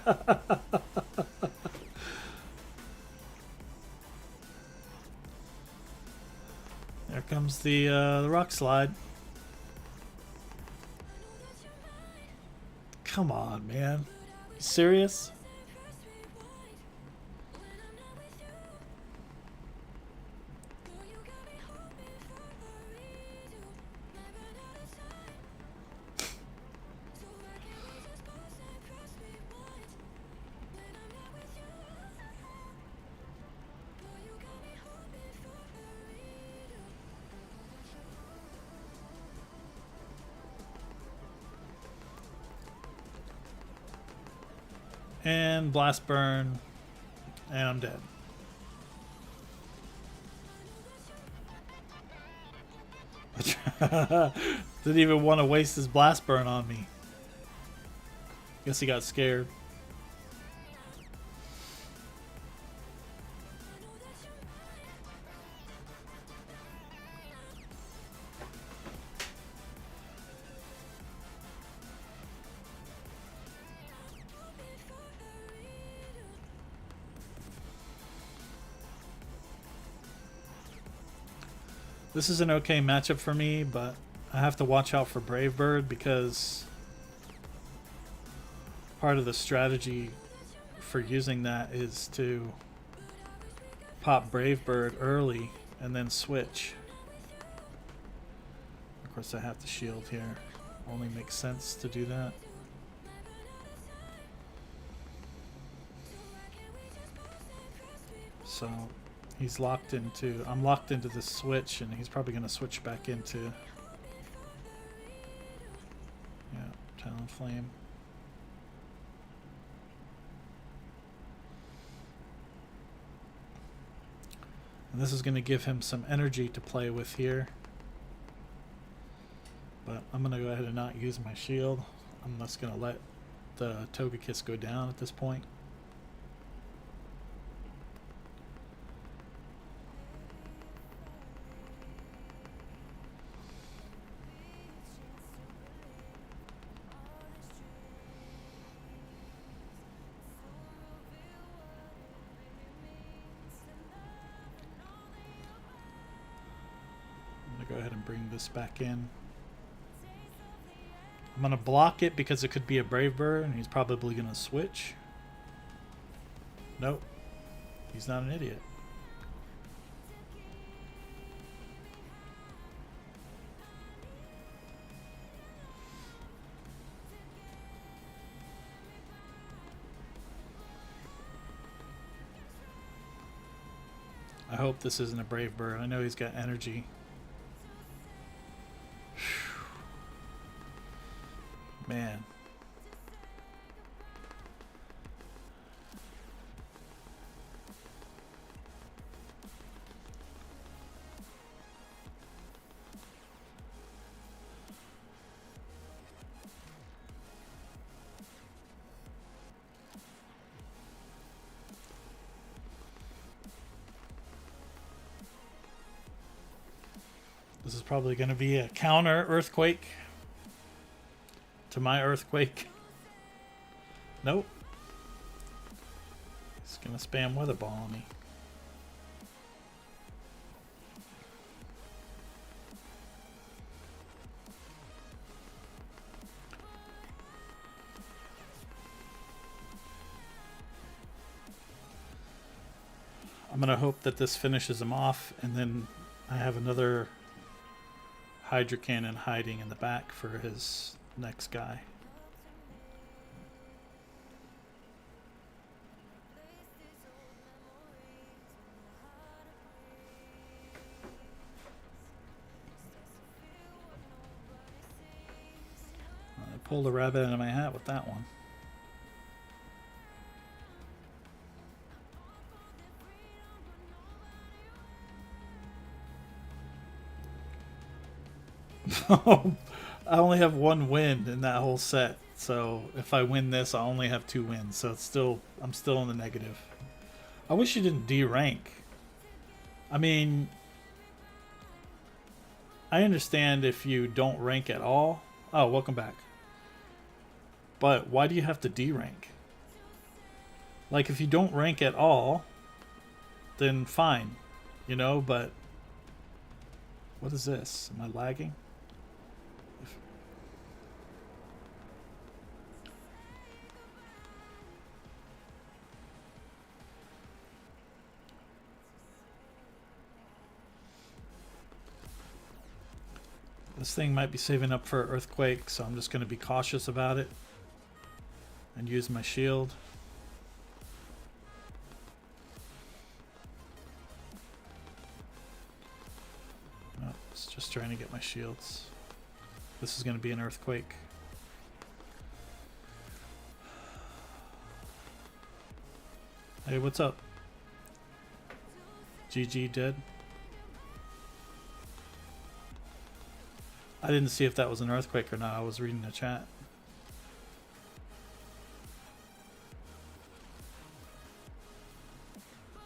comes the rock slide. Come on, man. You serious? And blast burn, and I'm dead. Didn't even want to waste his blast burn on me. Guess he got scared. This is an okay matchup for me, but I have to watch out for Brave Bird because part of the strategy for using that is to pop Brave Bird early and then switch. Of course I have to shield here. Only makes sense to do that. So he's locked into, I'm locked into this switch, and he's probably going to switch back into, yeah, Talonflame. And this is going to give him some energy to play with here. But I'm going to go ahead and not use my shield. I'm just going to let the Togekiss go down at this point. Go ahead and bring this back in. I'm going to block it because it could be a Brave Bird and he's probably going to switch. Nope. He's not an idiot. I hope this isn't a Brave Bird. I know he's got energy. Man. This is probably going to be a counter Earthquake to my Earthquake. Nope. He's going to spam Weather Ball on me. I'm going to hope that this finishes him off, and then I have another Hydro Cannon hiding in the back for his next guy. I pulled a rabbit out of my hat with that one. I only have one win in that whole set, so if I win this, I only have 2 wins. So it's still, I'm still in the negative. I wish you didn't D-rank. I mean, I understand if you don't rank at all. Oh, welcome back. But why do you have to D-rank? Like, if you don't rank at all, then fine, you know, but what is this? Am I lagging? This thing might be saving up for Earthquake, so I'm just going to be cautious about it and use my shield. No, it's just trying to get my shields. This is going to be an Earthquake. Hey, what's up? GG dead. I didn't see if that was an Earthquake or not. I was reading the chat.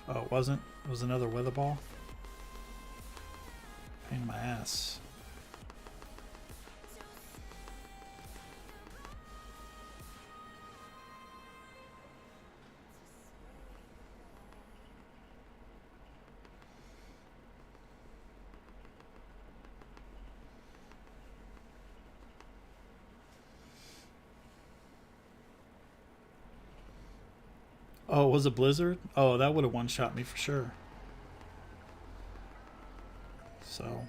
Oh, it wasn't? It was another Weather Ball? Pain in my ass. Oh, it was a Blizzard? Oh, that would have one-shot me for sure. So,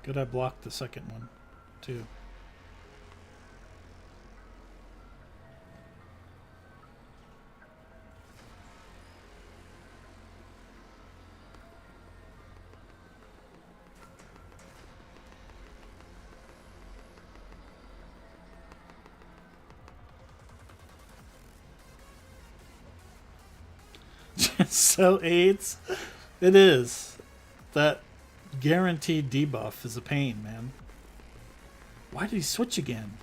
good I blocked the second one, too. So AIDS, it is. That guaranteed debuff is a pain, man. Why did he switch again?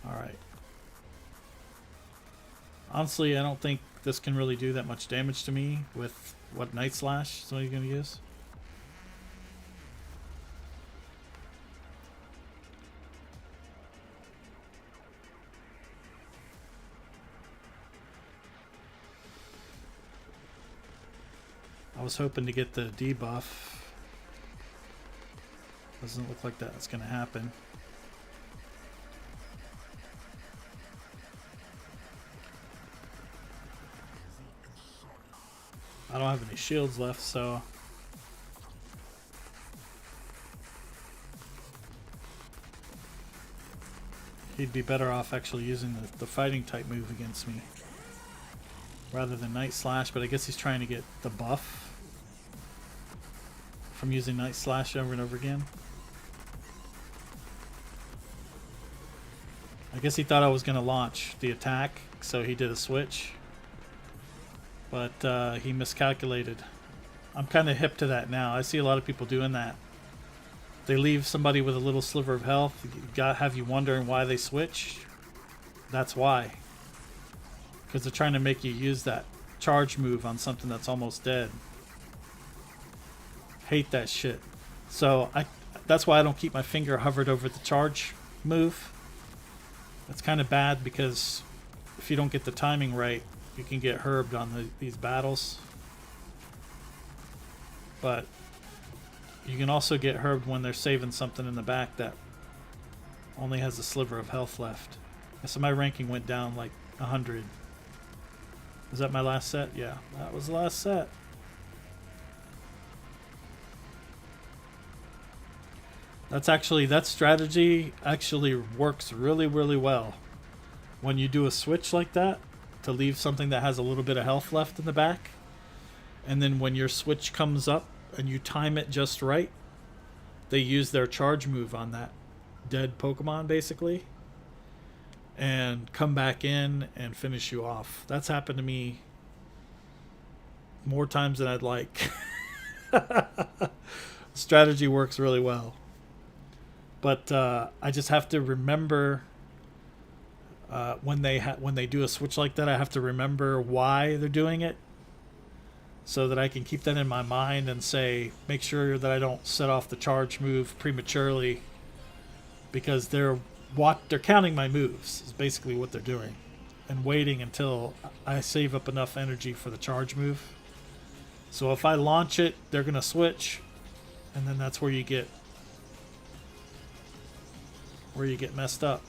Alright. Honestly, I don't think this can really do that much damage to me with what Night Slash is what he's going to use. I was hoping to get the debuff. Doesn't look like that's going to happen. I don't have any shields left, so he'd be better off actually using the fighting type move against me rather than Night Slash, but I guess he's trying to get the buff from using Night Slash over and over again. I guess he thought I was going to launch the attack, so he did a switch. But he miscalculated. I'm kind of hip to that now. I see a lot of people doing that. They leave somebody with a little sliver of health, have you wondering why they switch. That's why. Because they're trying to make you use that charge move on something that's almost dead. Hate that shit. So that's why I don't keep my finger hovered over the charge move. That's kind of bad because if you don't get the timing right, you can get herbed on these battles. But you can also get herbed when they're saving something in the back that only has a sliver of health left. So my ranking went down like 100. Was that my last set? Yeah, that was the last set. That strategy actually works really, really well. When you do a switch like that, to leave something that has a little bit of health left in the back, and then when your switch comes up and you time it just right, they use their charge move on that dead Pokemon basically and come back in and finish you off. That's happened to me more times than I'd like. Strategy works really well, but I just have to remember when they do a switch like that, I have to remember why they're doing it, so that I can keep that in my mind and make sure that I don't set off the charge move prematurely, because they're counting my moves is basically what they're doing, and waiting until I save up enough energy for the charge move. So if I launch it, they're gonna switch, and then that's where you get messed up.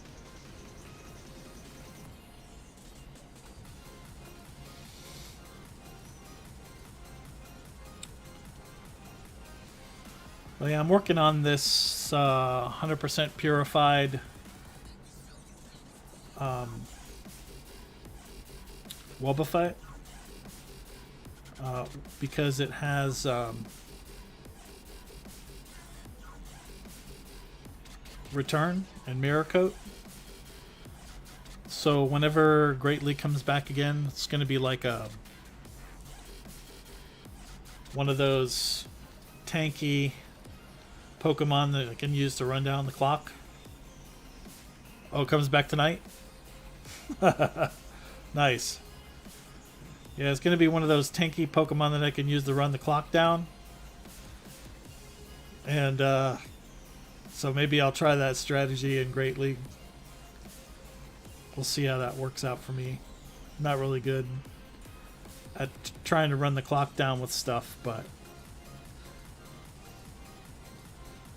Well, yeah, I'm working on this 100% purified Wobbuffet because it has Return and Mirror Coat. So whenever Great League comes back again, it's going to be like one of those tanky Pokemon that I can use to run down the clock. Oh, it comes back tonight? Nice. Yeah, it's going to be one of those tanky Pokemon that I can use to run the clock down. And so maybe I'll try that strategy in Great League. We'll see how that works out for me. I'm not really good at trying to run the clock down with stuff, but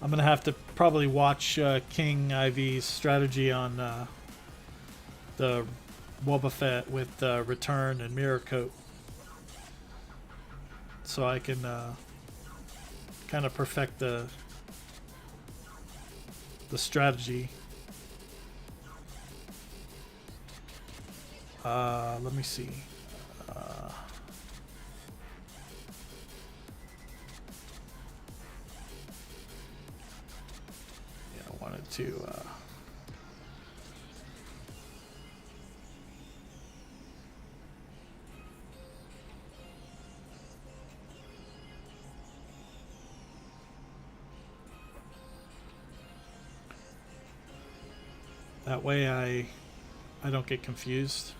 I'm going to have to probably watch King IV's strategy on the Wobbuffet with Return and Mirror Coat, so I can kind of perfect the strategy. Let me see. Wanted to That way I don't get confused.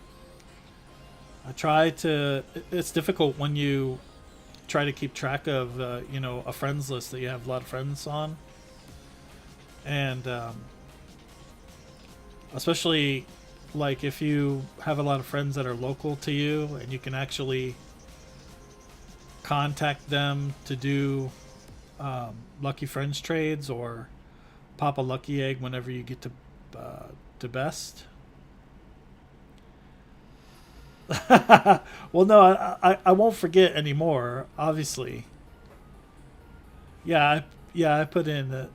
I try to. It's difficult when you try to keep track of a friends list that you have a lot of friends on, and especially like if you have a lot of friends that are local to you and you can actually contact them to do lucky friends trades or pop a lucky egg whenever you get to best. Well, no, I won't forget anymore. Obviously, yeah, I put in.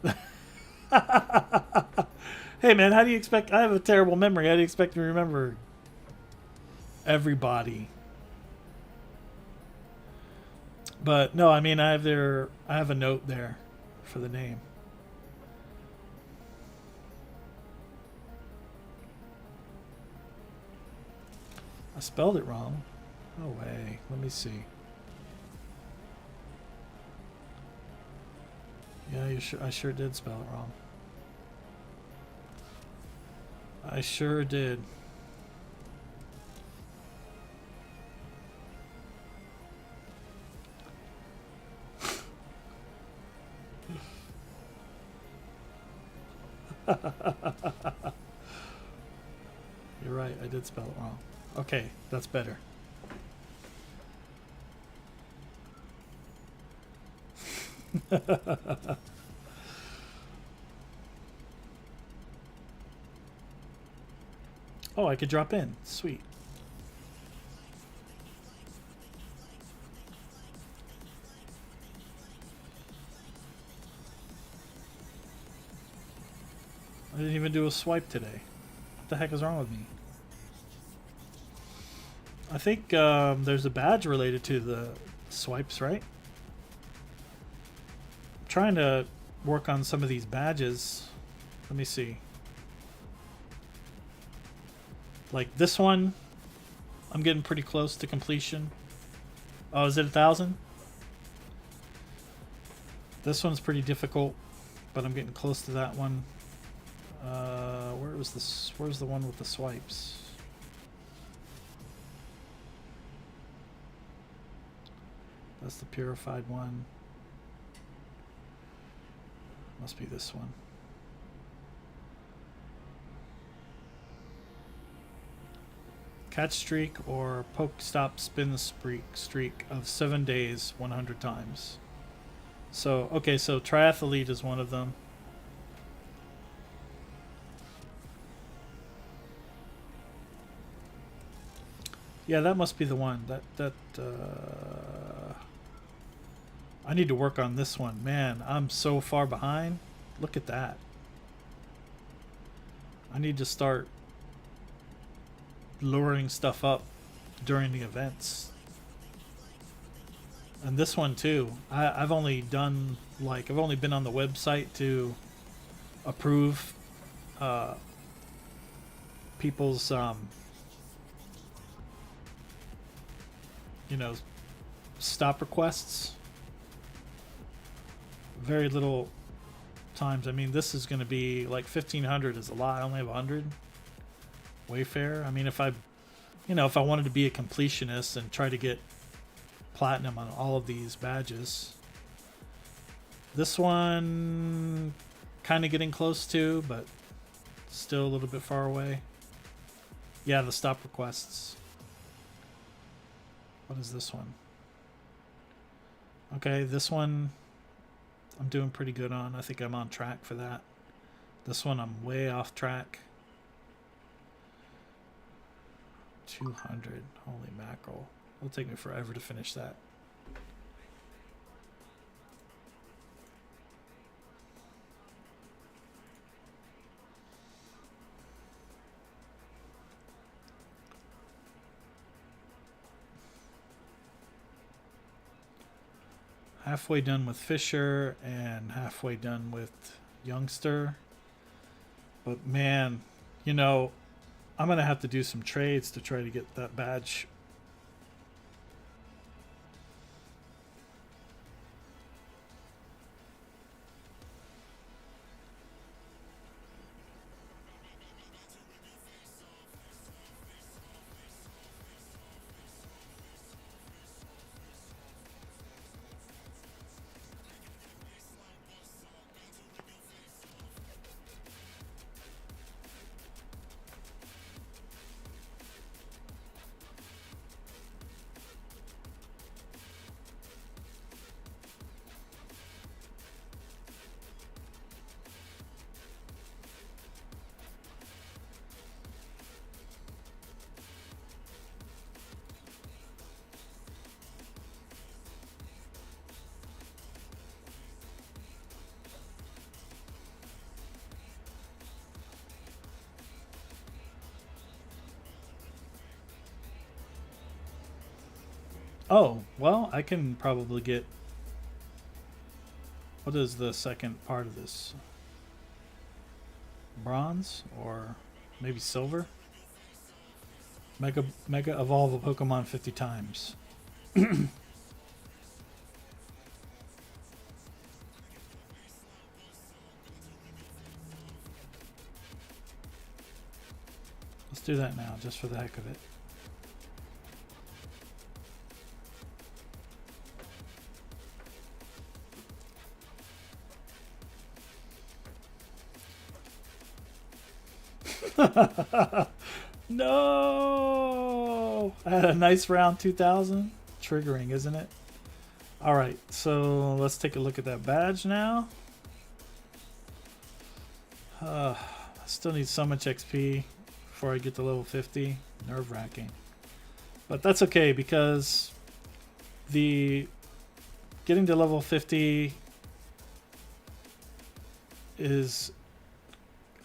Hey, man, how do you expect? I have a terrible memory. How do you expect me to remember everybody? But no, I mean, I have a note there for the name. I spelled it wrong. No way. Let me see. Yeah, I sure did spell it wrong. I sure did. You're right, I did spell it wrong. Okay, that's better. Oh, I could drop in. Sweet. I didn't even do a swipe today. What the heck is wrong with me? I think there's a badge related to the swipes, right? I'm trying to work on some of these badges. Let me see. Like this one, I'm getting pretty close to completion. Oh, is it 1,000? This one's pretty difficult, but I'm getting close to that one. Where was this? Where's the one with the swipes? That's the purified one. Must be this one. Catch streak or poke stop spin streak of 7 days 100 times. So, okay, so triathlete is one of them. Yeah, that must be the one. I need to work on this one. Man, I'm so far behind. Look at that. I need to start luring stuff up during the events. And this one too. I've only done I've only been on the website to approve people's stop requests. Very little times. I mean, this is going to be like 1,500 is a lot. I only have 100. Wayfair. I mean, if I wanted to be a completionist and try to get platinum on all of these badges, this one kind of getting close to, but still a little bit far away. Yeah, the stop requests. What is this one? Okay, this one I'm doing pretty good on. I think I'm on track for that. This one I'm way off track. 200. Holy mackerel. It'll take me forever to finish that. Halfway done with Fisher and halfway done with Youngster. But man, I'm going to have to do some trades to try to get that badge. Oh, well, I can probably get... What is the second part of this? Bronze? Or maybe silver? Mega evolve a Pokemon 50 times. Let's do that now, just for the heck of it. No! I had a nice round 2000. Triggering, isn't it? Alright, so let's take a look at that badge now. I still need so much XP before I get to level 50. Nerve-wracking. But that's okay, because the getting to level 50 is...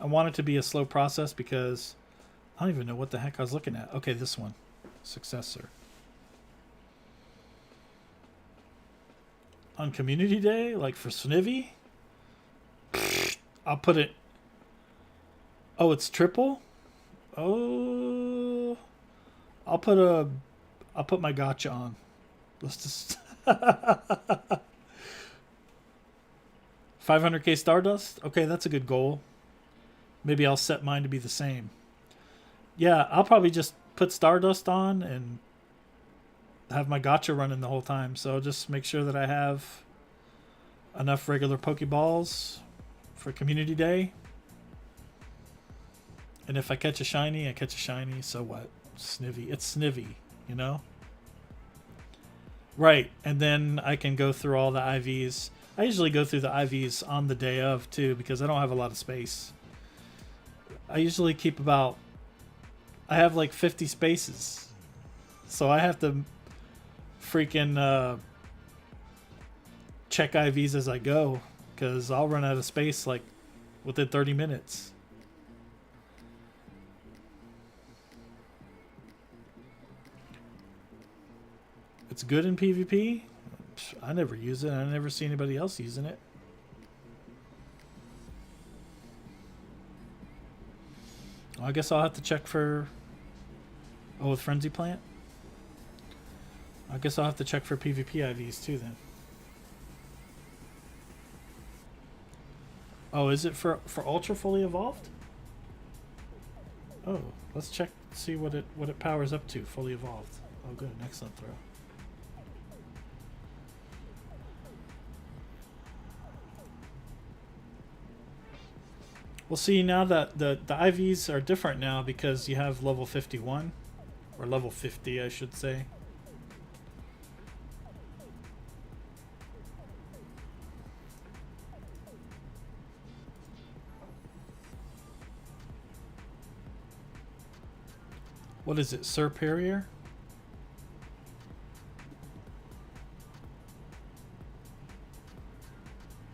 I want it to be a slow process because I don't even know what the heck I was looking at. Okay, this one. Successor. On Community Day, like for Snivy, I'll put it... Oh, it's triple? Oh... I'll put my gotcha on. Let's just... 500k Stardust? Okay, that's a good goal. Maybe I'll set mine to be the same. Yeah, I'll probably just put Stardust on and have my gotcha running the whole time. So just make sure that I have enough regular Pokeballs for Community Day. And if I catch a shiny, I catch a shiny. So what? Snivy. It's Snivy, you know? Right. And then I can go through all the IVs. I usually go through the IVs on the day of, too, because I don't have a lot of space. I usually keep about... I have like 50 spaces. So I have to freaking check IVs as I go, because I'll run out of space like within 30 minutes. It's good in PvP. I never use it. I never see anybody else using it. I guess I'll have to check for... Oh, with Frenzy Plant? I guess I'll have to check for PvP IVs too then. Oh, is it for Ultra fully evolved? Oh, let's check, see what it powers up to, fully evolved. Oh good, excellent throw. Well, see, now that the IVs are different now because you have level 51. Or level 50, I should say. What is it, Superior?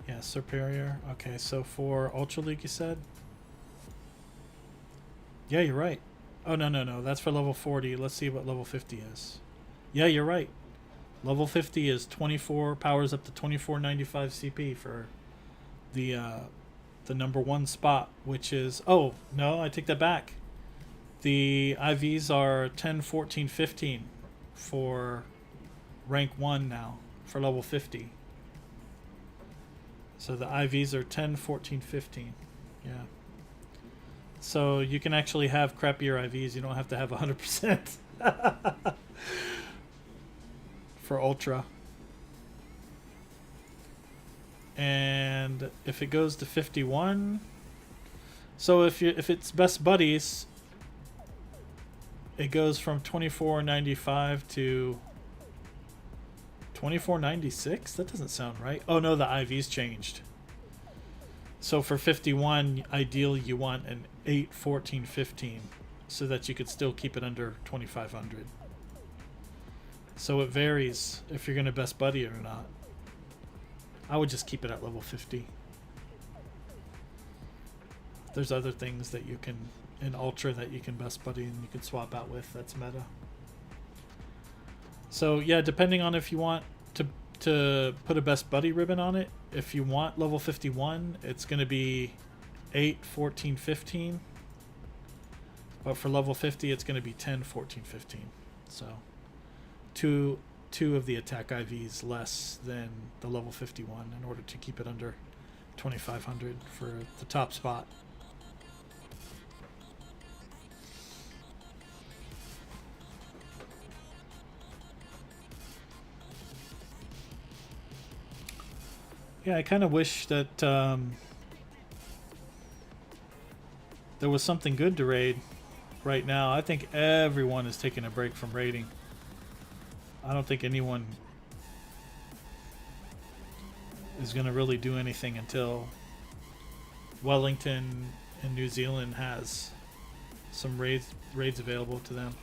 Yeah, Superior. Okay, so for Ultra League, you said? Yeah, you're right. Oh, no. That's for level 40. Let's see what level 50 is. Yeah, you're right. Level 50 is 24, powers up to 2495 CP for the number 1 spot, which is... Oh, no, I take that back. The IVs are 10, 14, 15 for rank 1 now, for level 50. So the IVs are 10, 14, 15. Yeah. So you can actually have crappier IVs. You don't have to have 100% for Ultra. And if it goes to 51, so if it's best buddies, it goes from 2495 to 2496. That doesn't sound right. Oh no, the IVs changed. So for 51, ideally you want an 8, 14, 15 so that you could still keep it under 2500. So it varies if you're going to best buddy it or not. I would just keep it at level 50. There's other things that you can in Ultra that you can best buddy and you can swap out with. That's meta. So yeah, depending on if you want to put a best buddy ribbon on it, if you want level 51, it's going to be 8, 14, 15. But for level 50, it's going to be 10, 14, 15. So two of the attack IVs less than the level 51 in order to keep it under 2500 for the top spot. Yeah, I kind of wish that there was something good to raid right now. I think everyone is taking a break from raiding. I don't think anyone is going to really do anything until Wellington in New Zealand has some raids available to them.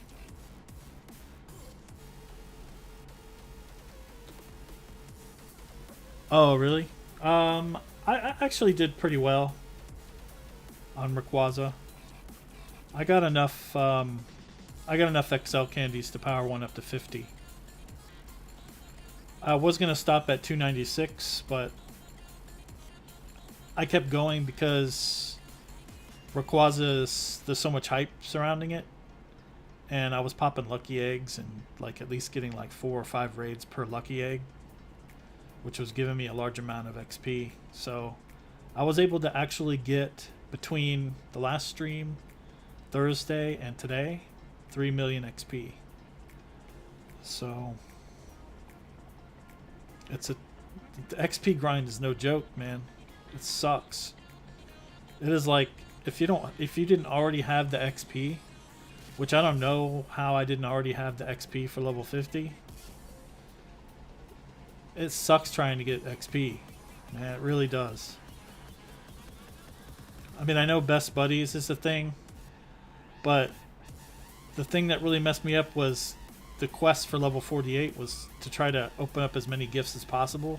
Oh, really? I actually did pretty well on Rayquaza. I got enough. I got enough XL candies to power one up to 50. I was gonna stop at 296, but I kept going because Rayquaza, there's so much hype surrounding it, and I was popping lucky eggs and like at least getting like 4 or 5 raids per lucky egg, which was giving me a large amount of XP. So I was able to actually get, between the last stream, Thursday, and today, 3 million XP. So the XP grind is no joke, man. It sucks. It is like if you didn't already have the XP, which I don't know how I didn't already have the XP for level 50. It sucks trying to get XP, man. It really does. I mean, I know best buddies is a thing, but the thing that really messed me up was the quest for level 48 was to try to open up as many gifts as possible,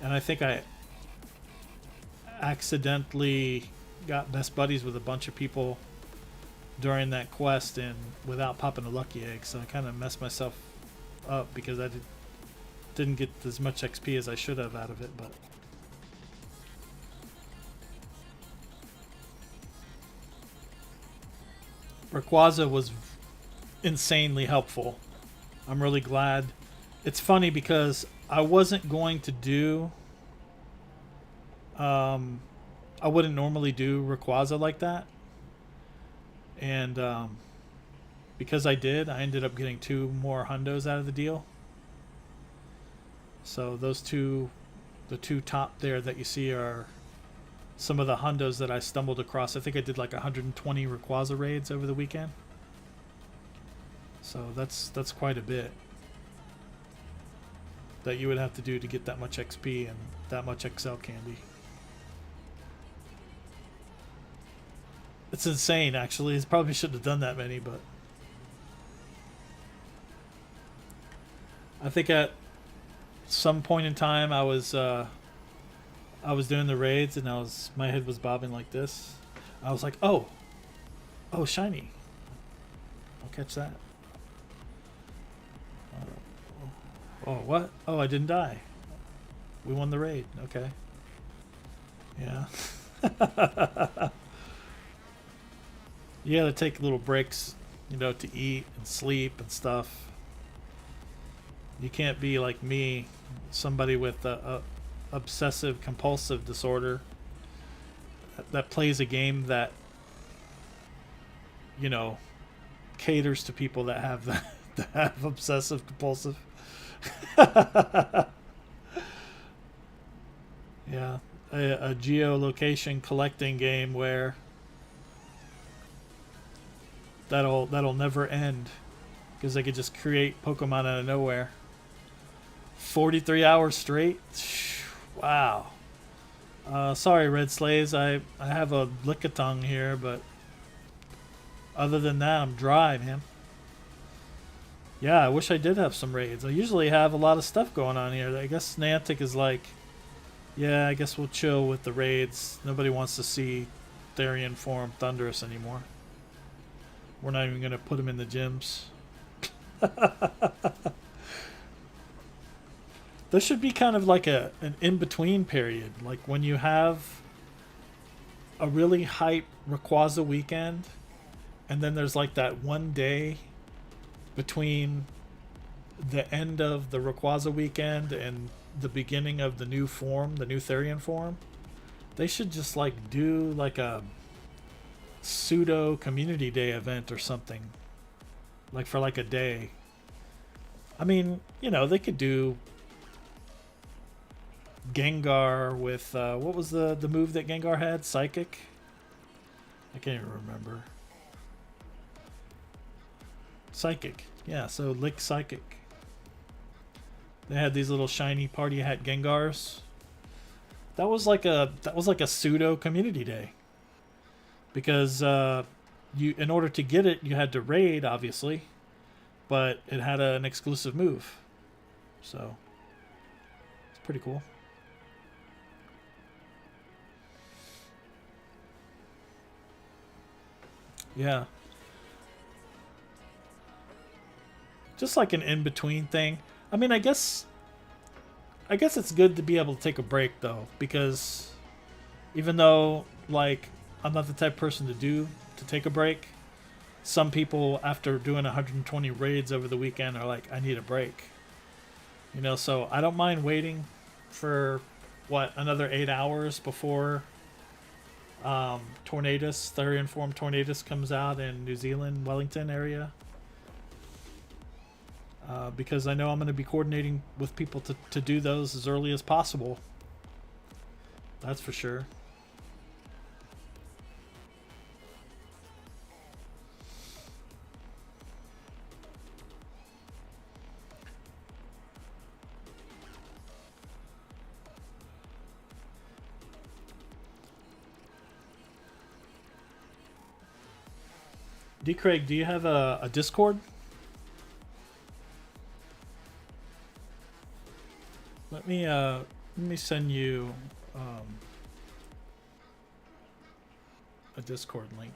and I think I accidentally got best buddies with a bunch of people during that quest and without popping a lucky egg, so I kind of messed myself up because I didn't get as much XP as I should have out of it. But Rayquaza was insanely helpful. I'm really glad. It's funny because I wasn't going to do I wouldn't normally do Rayquaza like that, and because I did, I ended up getting 2 more hundos out of the deal. So those the 2 top there that you see are some of the hundos that I stumbled across. I think I did like 120 Rayquaza raids over the weekend. So that's quite a bit that you would have to do to get that much XP and that much XL candy. It's insane, actually. It probably shouldn't have done that many, but I think at some point in time I was doing the raids and my head was bobbing like this. I was like, oh shiny. I'll catch that. Oh, what? Oh, I didn't die. We won the raid. Okay. Yeah. You gotta take little breaks, to eat and sleep and stuff. You can't be like me, somebody with a obsessive compulsive disorder that plays a game that caters to people that have that have obsessive compulsive. Yeah, a geolocation collecting game where that'll never end because they could just create Pokemon out of nowhere. 43 hours straight. Wow. Sorry, Red Slays. I have a Lickitung here, but other than that, I'm dry, man. Yeah, I wish I did have some raids. I usually have a lot of stuff going on here. I guess Niantic is like, yeah, I guess we'll chill with the raids. Nobody wants to see Therian form Thundurus anymore. We're not even going to put him in the gyms. There should be kind of like an in between period, like when you have a really hype Rayquaza weekend, and then there's like that one day between the end of the Rayquaza weekend and the beginning of the new form, the new Therian form. They should just like do like a pseudo community day event or something, like for like a day. I mean, you know, they could do Gengar with what was the move that Gengar had? Psychic? I can't even remember. Psychic. Yeah, so Lick Psychic. They had these little shiny party hat Gengars. That was like a pseudo community day. Because you in order to get it, you had to raid, obviously, but it had an exclusive move. So it's pretty cool. Yeah. Just like an in-between thing. I mean, I guess it's good to be able to take a break though, because even though like I'm not the type of person to take a break, some people after doing 120 raids over the weekend are like, I need a break. You know, so I don't mind waiting for what, another 8 hours before Tornadus, Therian form Tornadus comes out in New Zealand, Wellington area. Because I know I'm going to be coordinating with people to do those as early as possible. That's for sure. D. Craig, do you have a Discord? Let me send you a Discord link.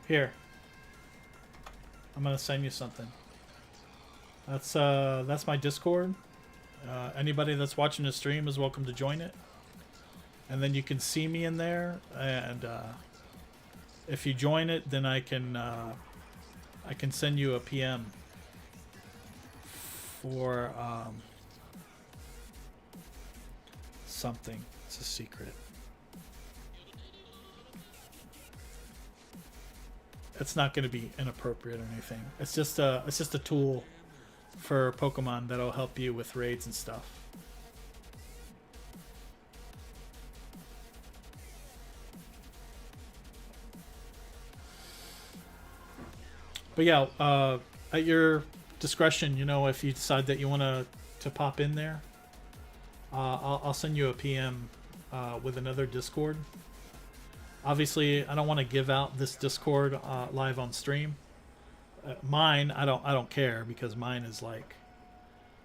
Here. I'm gonna send you something. That's my Discord. Anybody that's watching the stream is welcome to join it. And then you can see me in there, and if you join it, then I can send you a PM for something. It's a secret. It's not going to be inappropriate or anything. It's just a tool for Pokemon that'll help you with raids and stuff. But yeah, at your discretion, you know, if you decide that you want to pop in there, I'll send you a PM with another Discord. Obviously, I don't want to give out this Discord live on stream. Mine, I don't care, because mine is like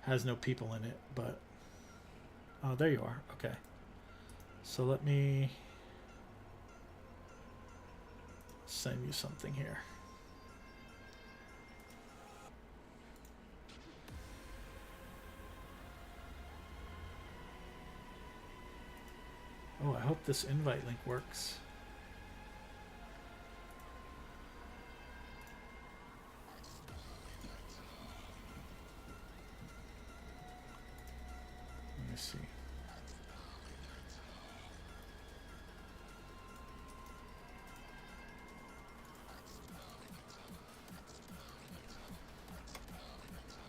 has no people in it. But oh, there you are. Okay, so let me send you something here. Oh, I hope this invite link works. Let me see.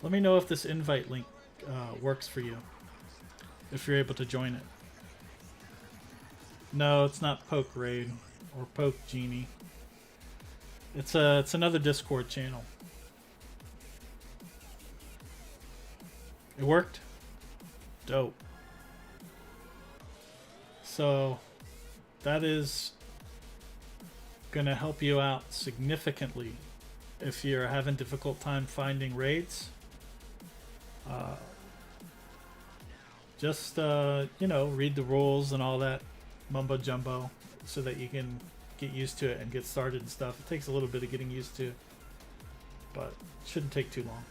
Let me know if this invite link works for you, if you're able to join it. No, it's not Poke Raid or Poke Genie. It's another Discord channel. It worked? Dope. So that is gonna help you out significantly if you're having difficult time finding raids. Just you know, read the rules and all that mumbo jumbo so that you can get used to it and get started and stuff. It takes a little bit of getting used to, but it shouldn't take too long.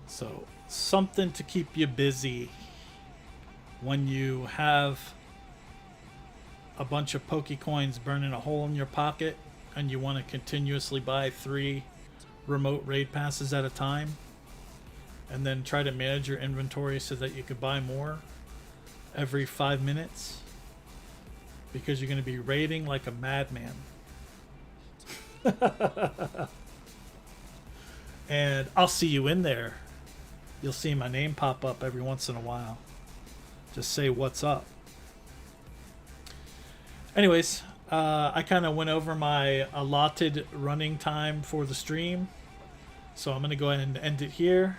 So, something to keep you busy when you have a bunch of Pokecoins burning a hole in your pocket and you want to continuously buy 3 remote raid passes at a time and then try to manage your inventory so that you could buy more every 5 minutes because you're going to be raiding like a madman. And I'll see you in there. You'll see my name pop up every once in a while. Just say what's up. Anyways, I kind of went over my allotted running time for the stream. So I'm going to go ahead and end it here.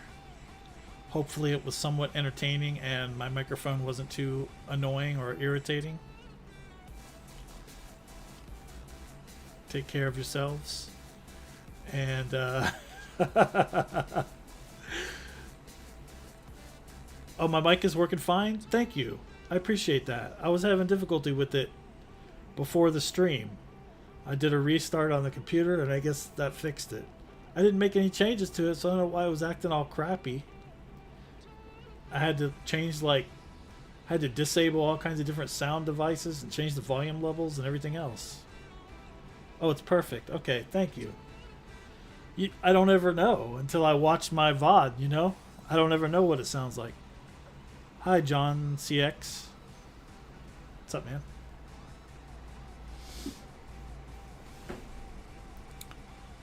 Hopefully it was somewhat entertaining and my microphone wasn't too annoying or irritating. Take care of yourselves. And oh, my mic is working fine? Thank you. I appreciate that. I was having difficulty with it before the stream. I did a restart on the computer and I guess that fixed it. I didn't make any changes to it, so I don't know why it was acting all crappy. I had to change, like, I had to disable all kinds of different sound devices and change the volume levels and everything else. Oh, it's perfect. Okay, thank you. I don't ever know until I watch my VOD, you know? I don't ever know what it sounds like. Hi, John CX. What's up, man?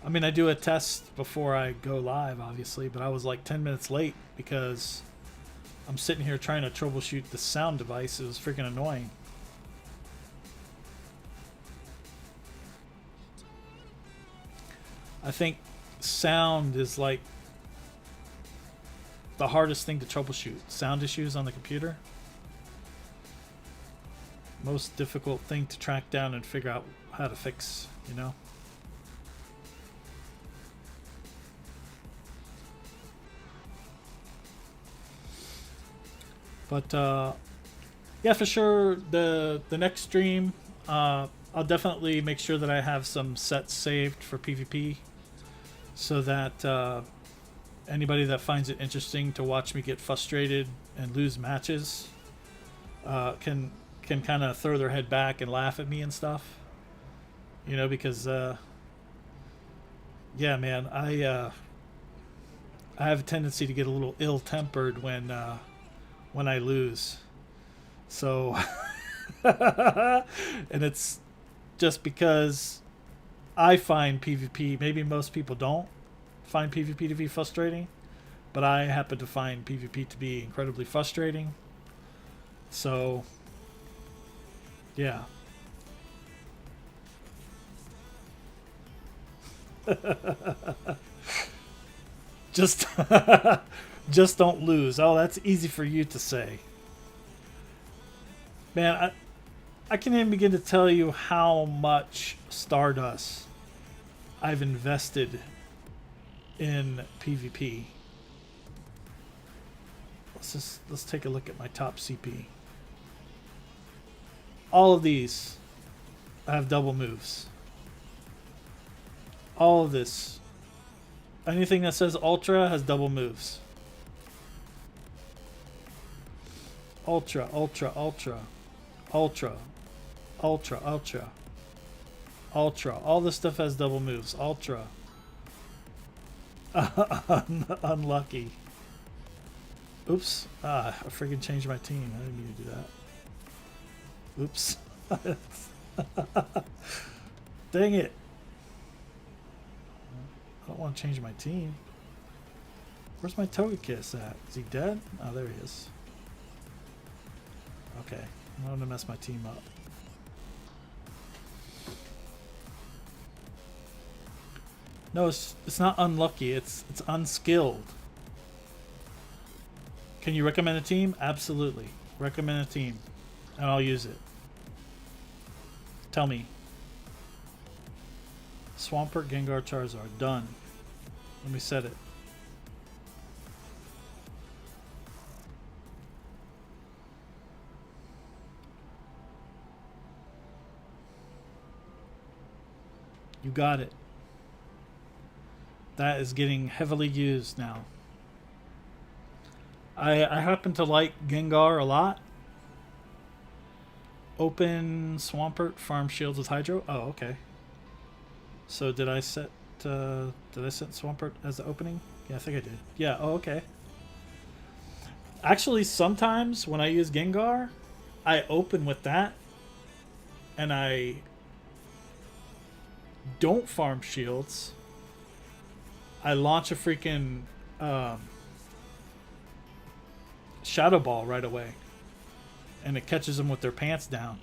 I mean, I do a test before I go live, obviously, but I was like 10 minutes late because I'm sitting here trying to troubleshoot the sound device. It was freaking annoying. I think sound is like the hardest thing to troubleshoot. Sound issues on the computer. Most difficult thing to track down and figure out how to fix, you know? But yeah, for sure, the next stream, I'll definitely make sure that I have some sets saved for PvP, so that anybody that finds it interesting to watch me get frustrated and lose matches can kind of throw their head back and laugh at me and stuff, you know, because yeah, man, I have a tendency to get a little ill-tempered when I lose. So and it's just because I find PvP, maybe most people don't find PvP to be frustrating, but I happen to find PvP to be incredibly frustrating. So yeah. Just just don't lose. Oh, that's easy for you to say. Man, I can't even begin to tell you how much Stardust I've invested in PvP. Let's take a look at my top CP. All of these have double moves. All of this. Anything that says Ultra has double moves. Ultra, Ultra, Ultra, Ultra, Ultra, Ultra, Ultra. All this stuff has double moves. Ultra. Unlucky. Oops. Ah, I freaking changed my team. I didn't mean to do that. Oops. Dang it. I don't want to change my team. Where's my Togekiss at? Is he dead? Oh, there he is. Okay. I'm going to mess my team up. No, it's not unlucky. It's unskilled. Can you recommend a team? Absolutely. Recommend a team. And I'll use it. Tell me. Swampert, Gengar, Charizard. Done. Let me set it. You got it. That is getting heavily used now. I happen to like Gengar a lot. Open Swampert, farm shields with Hydro. Oh, okay. So did I set Swampert as the opening? Yeah, I think I did. Yeah, oh, okay. Actually, sometimes when I use Gengar, I open with that and I don't farm shields. I launch a freaking Shadow Ball right away, and it catches them with their pants down,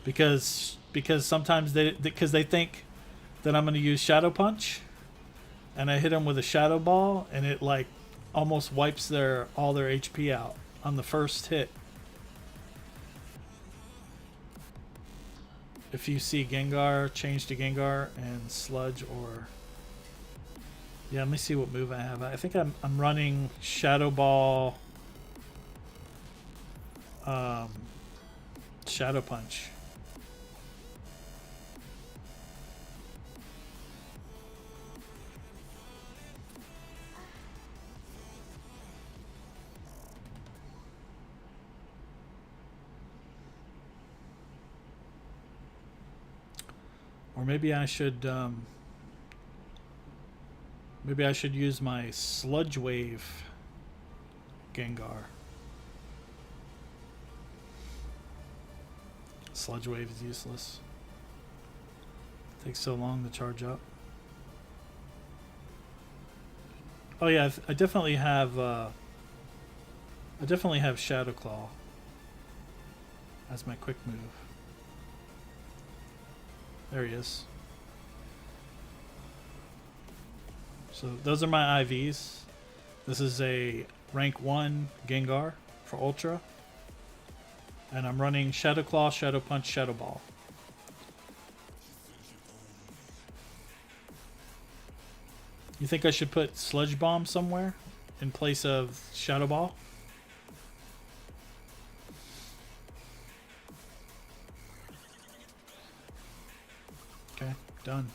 because sometimes they think that I'm going to use Shadow Punch, and I hit them with a Shadow Ball, and it like almost wipes all their HP out on the first hit. If you see Gengar, change to Gengar and Sludge or... Yeah, let me see what move I have. I think I'm running Shadow Ball, Shadow Punch. Or maybe I should use my Sludge Wave Gengar. Sludge Wave is useless. Takes so long to charge up. Oh yeah, I definitely have Shadow Claw as my quick move. There he is. So those are my IVs. This is a rank 1 Gengar for Ultra. And I'm running Shadow Claw, Shadow Punch, Shadow Ball. You think I should put Sludge Bomb somewhere in place of Shadow Ball? Okay, done.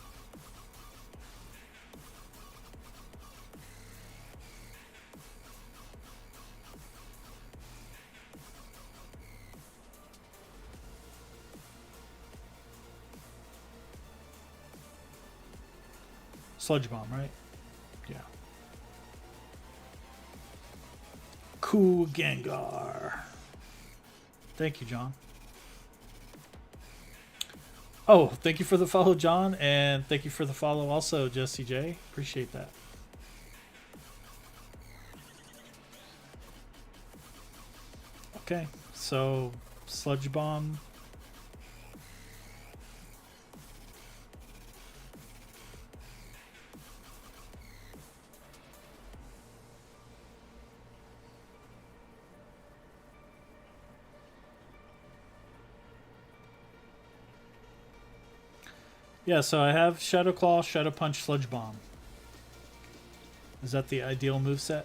Sludge Bomb, right? Yeah. Cool Gengar. Thank you, John. Oh, thank you for the follow, John, and thank you for the follow also, Jesse J. Appreciate that. Okay, so Sludge Bomb. Yeah, so I have Shadow Claw, Shadow Punch, Sludge Bomb. Is that the ideal moveset?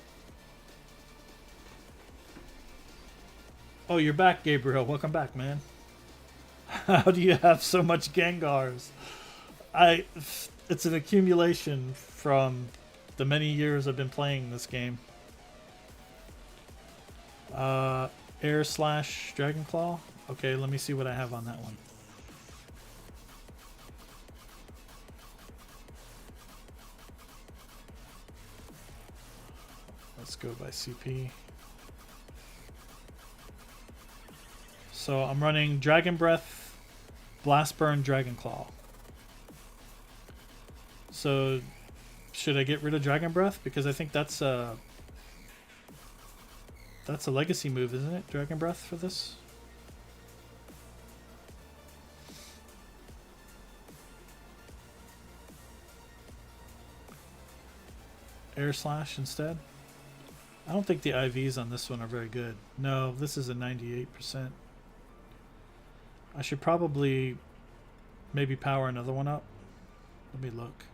Oh, you're back, Gabriel. Welcome back, man. How do you have so much Gengars? It's an accumulation from the many years I've been playing this game. Air slash Dragon Claw. Okay, let me see what I have on that one. Let's go by CP. So I'm running Dragon Breath, Blast Burn, Dragon Claw. So should I get rid of Dragon Breath? Because I think that's a legacy move, isn't it? Dragon Breath for this? Air Slash instead? I don't think the IVs on this one are very good. No, this is a 98%. I should probably maybe power another one up. Let me look.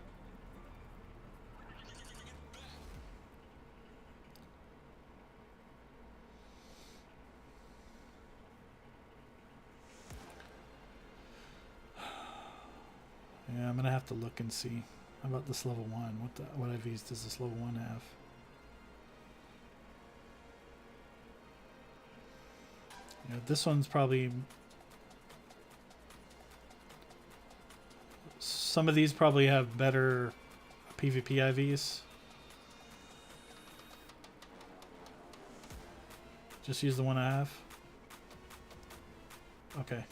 Yeah, I'm gonna have to look and see. How about this level 1? What IVs does this level 1 have? Yeah, this one's probably... Some of these probably have better PvP IVs. Just use the one I have. Okay.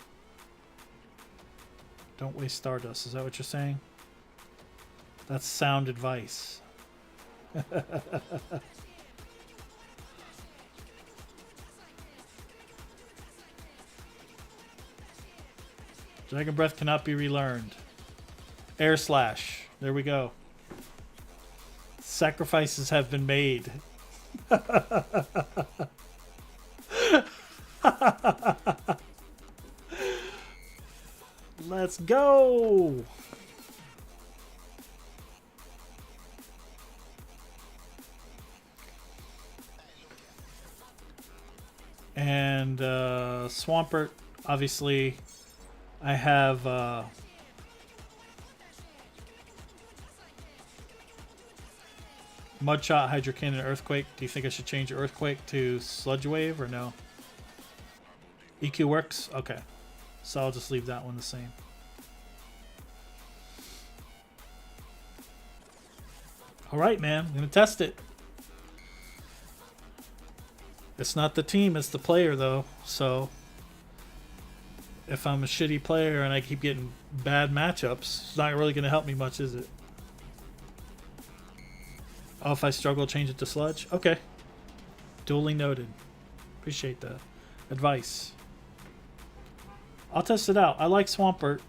Don't waste Stardust. Is that what you're saying? That's sound advice. Dragon Breath cannot be relearned. Air Slash. There we go. Sacrifices have been made. Let's go. And Swampert, obviously, I have Mudshot, Hydro Cannon, Earthquake. Do you think I should change Earthquake to Sludge Wave or no? EQ works? Okay. So I'll just leave that one the same. Alright, man. I'm going to test it. It's not the team, it's the player, though. So if I'm a shitty player and I keep getting bad matchups, it's not really going to help me much, is it? Oh, if I struggle, change it to Sludge? Okay. Duly noted. Appreciate that advice. I'll test it out. I like Swampert.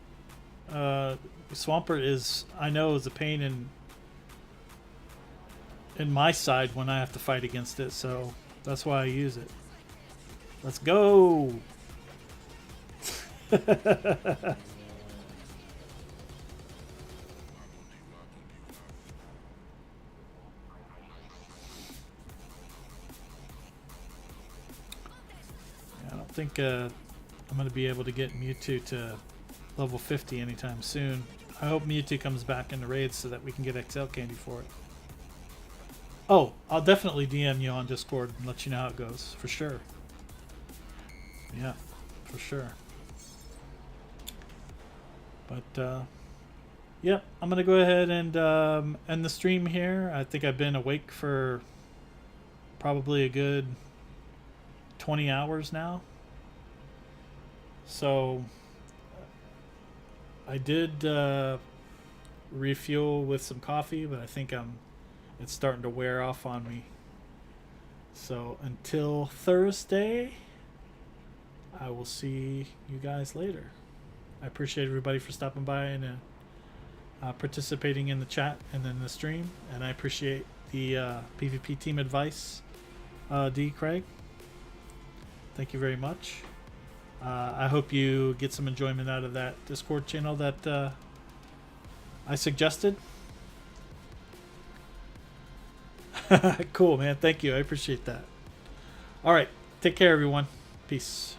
Swampert is, I know, is a pain in my side when I have to fight against it, so that's why I use it. Let's go! I don't think I'm going to be able to get Mewtwo to level 50 anytime soon. I hope Mewtwo comes back in the raids so that we can get XL candy for it. Oh, I'll definitely DM you on Discord and let you know how it goes, for sure. Yeah, for sure. But, yeah, I'm going to go ahead and end the stream here. I think I've been awake for probably a good 20 hours now. So I did refuel with some coffee, but I think it's starting to wear off on me. So until Thursday, I will see you guys later. I appreciate everybody for stopping by and participating in the chat and then the stream, and I appreciate the PvP team advice, D. Craig. Thank you very much. I hope you get some enjoyment out of that Discord channel that I suggested. Cool, man. Thank you. I appreciate that. All right. Take care, everyone. Peace.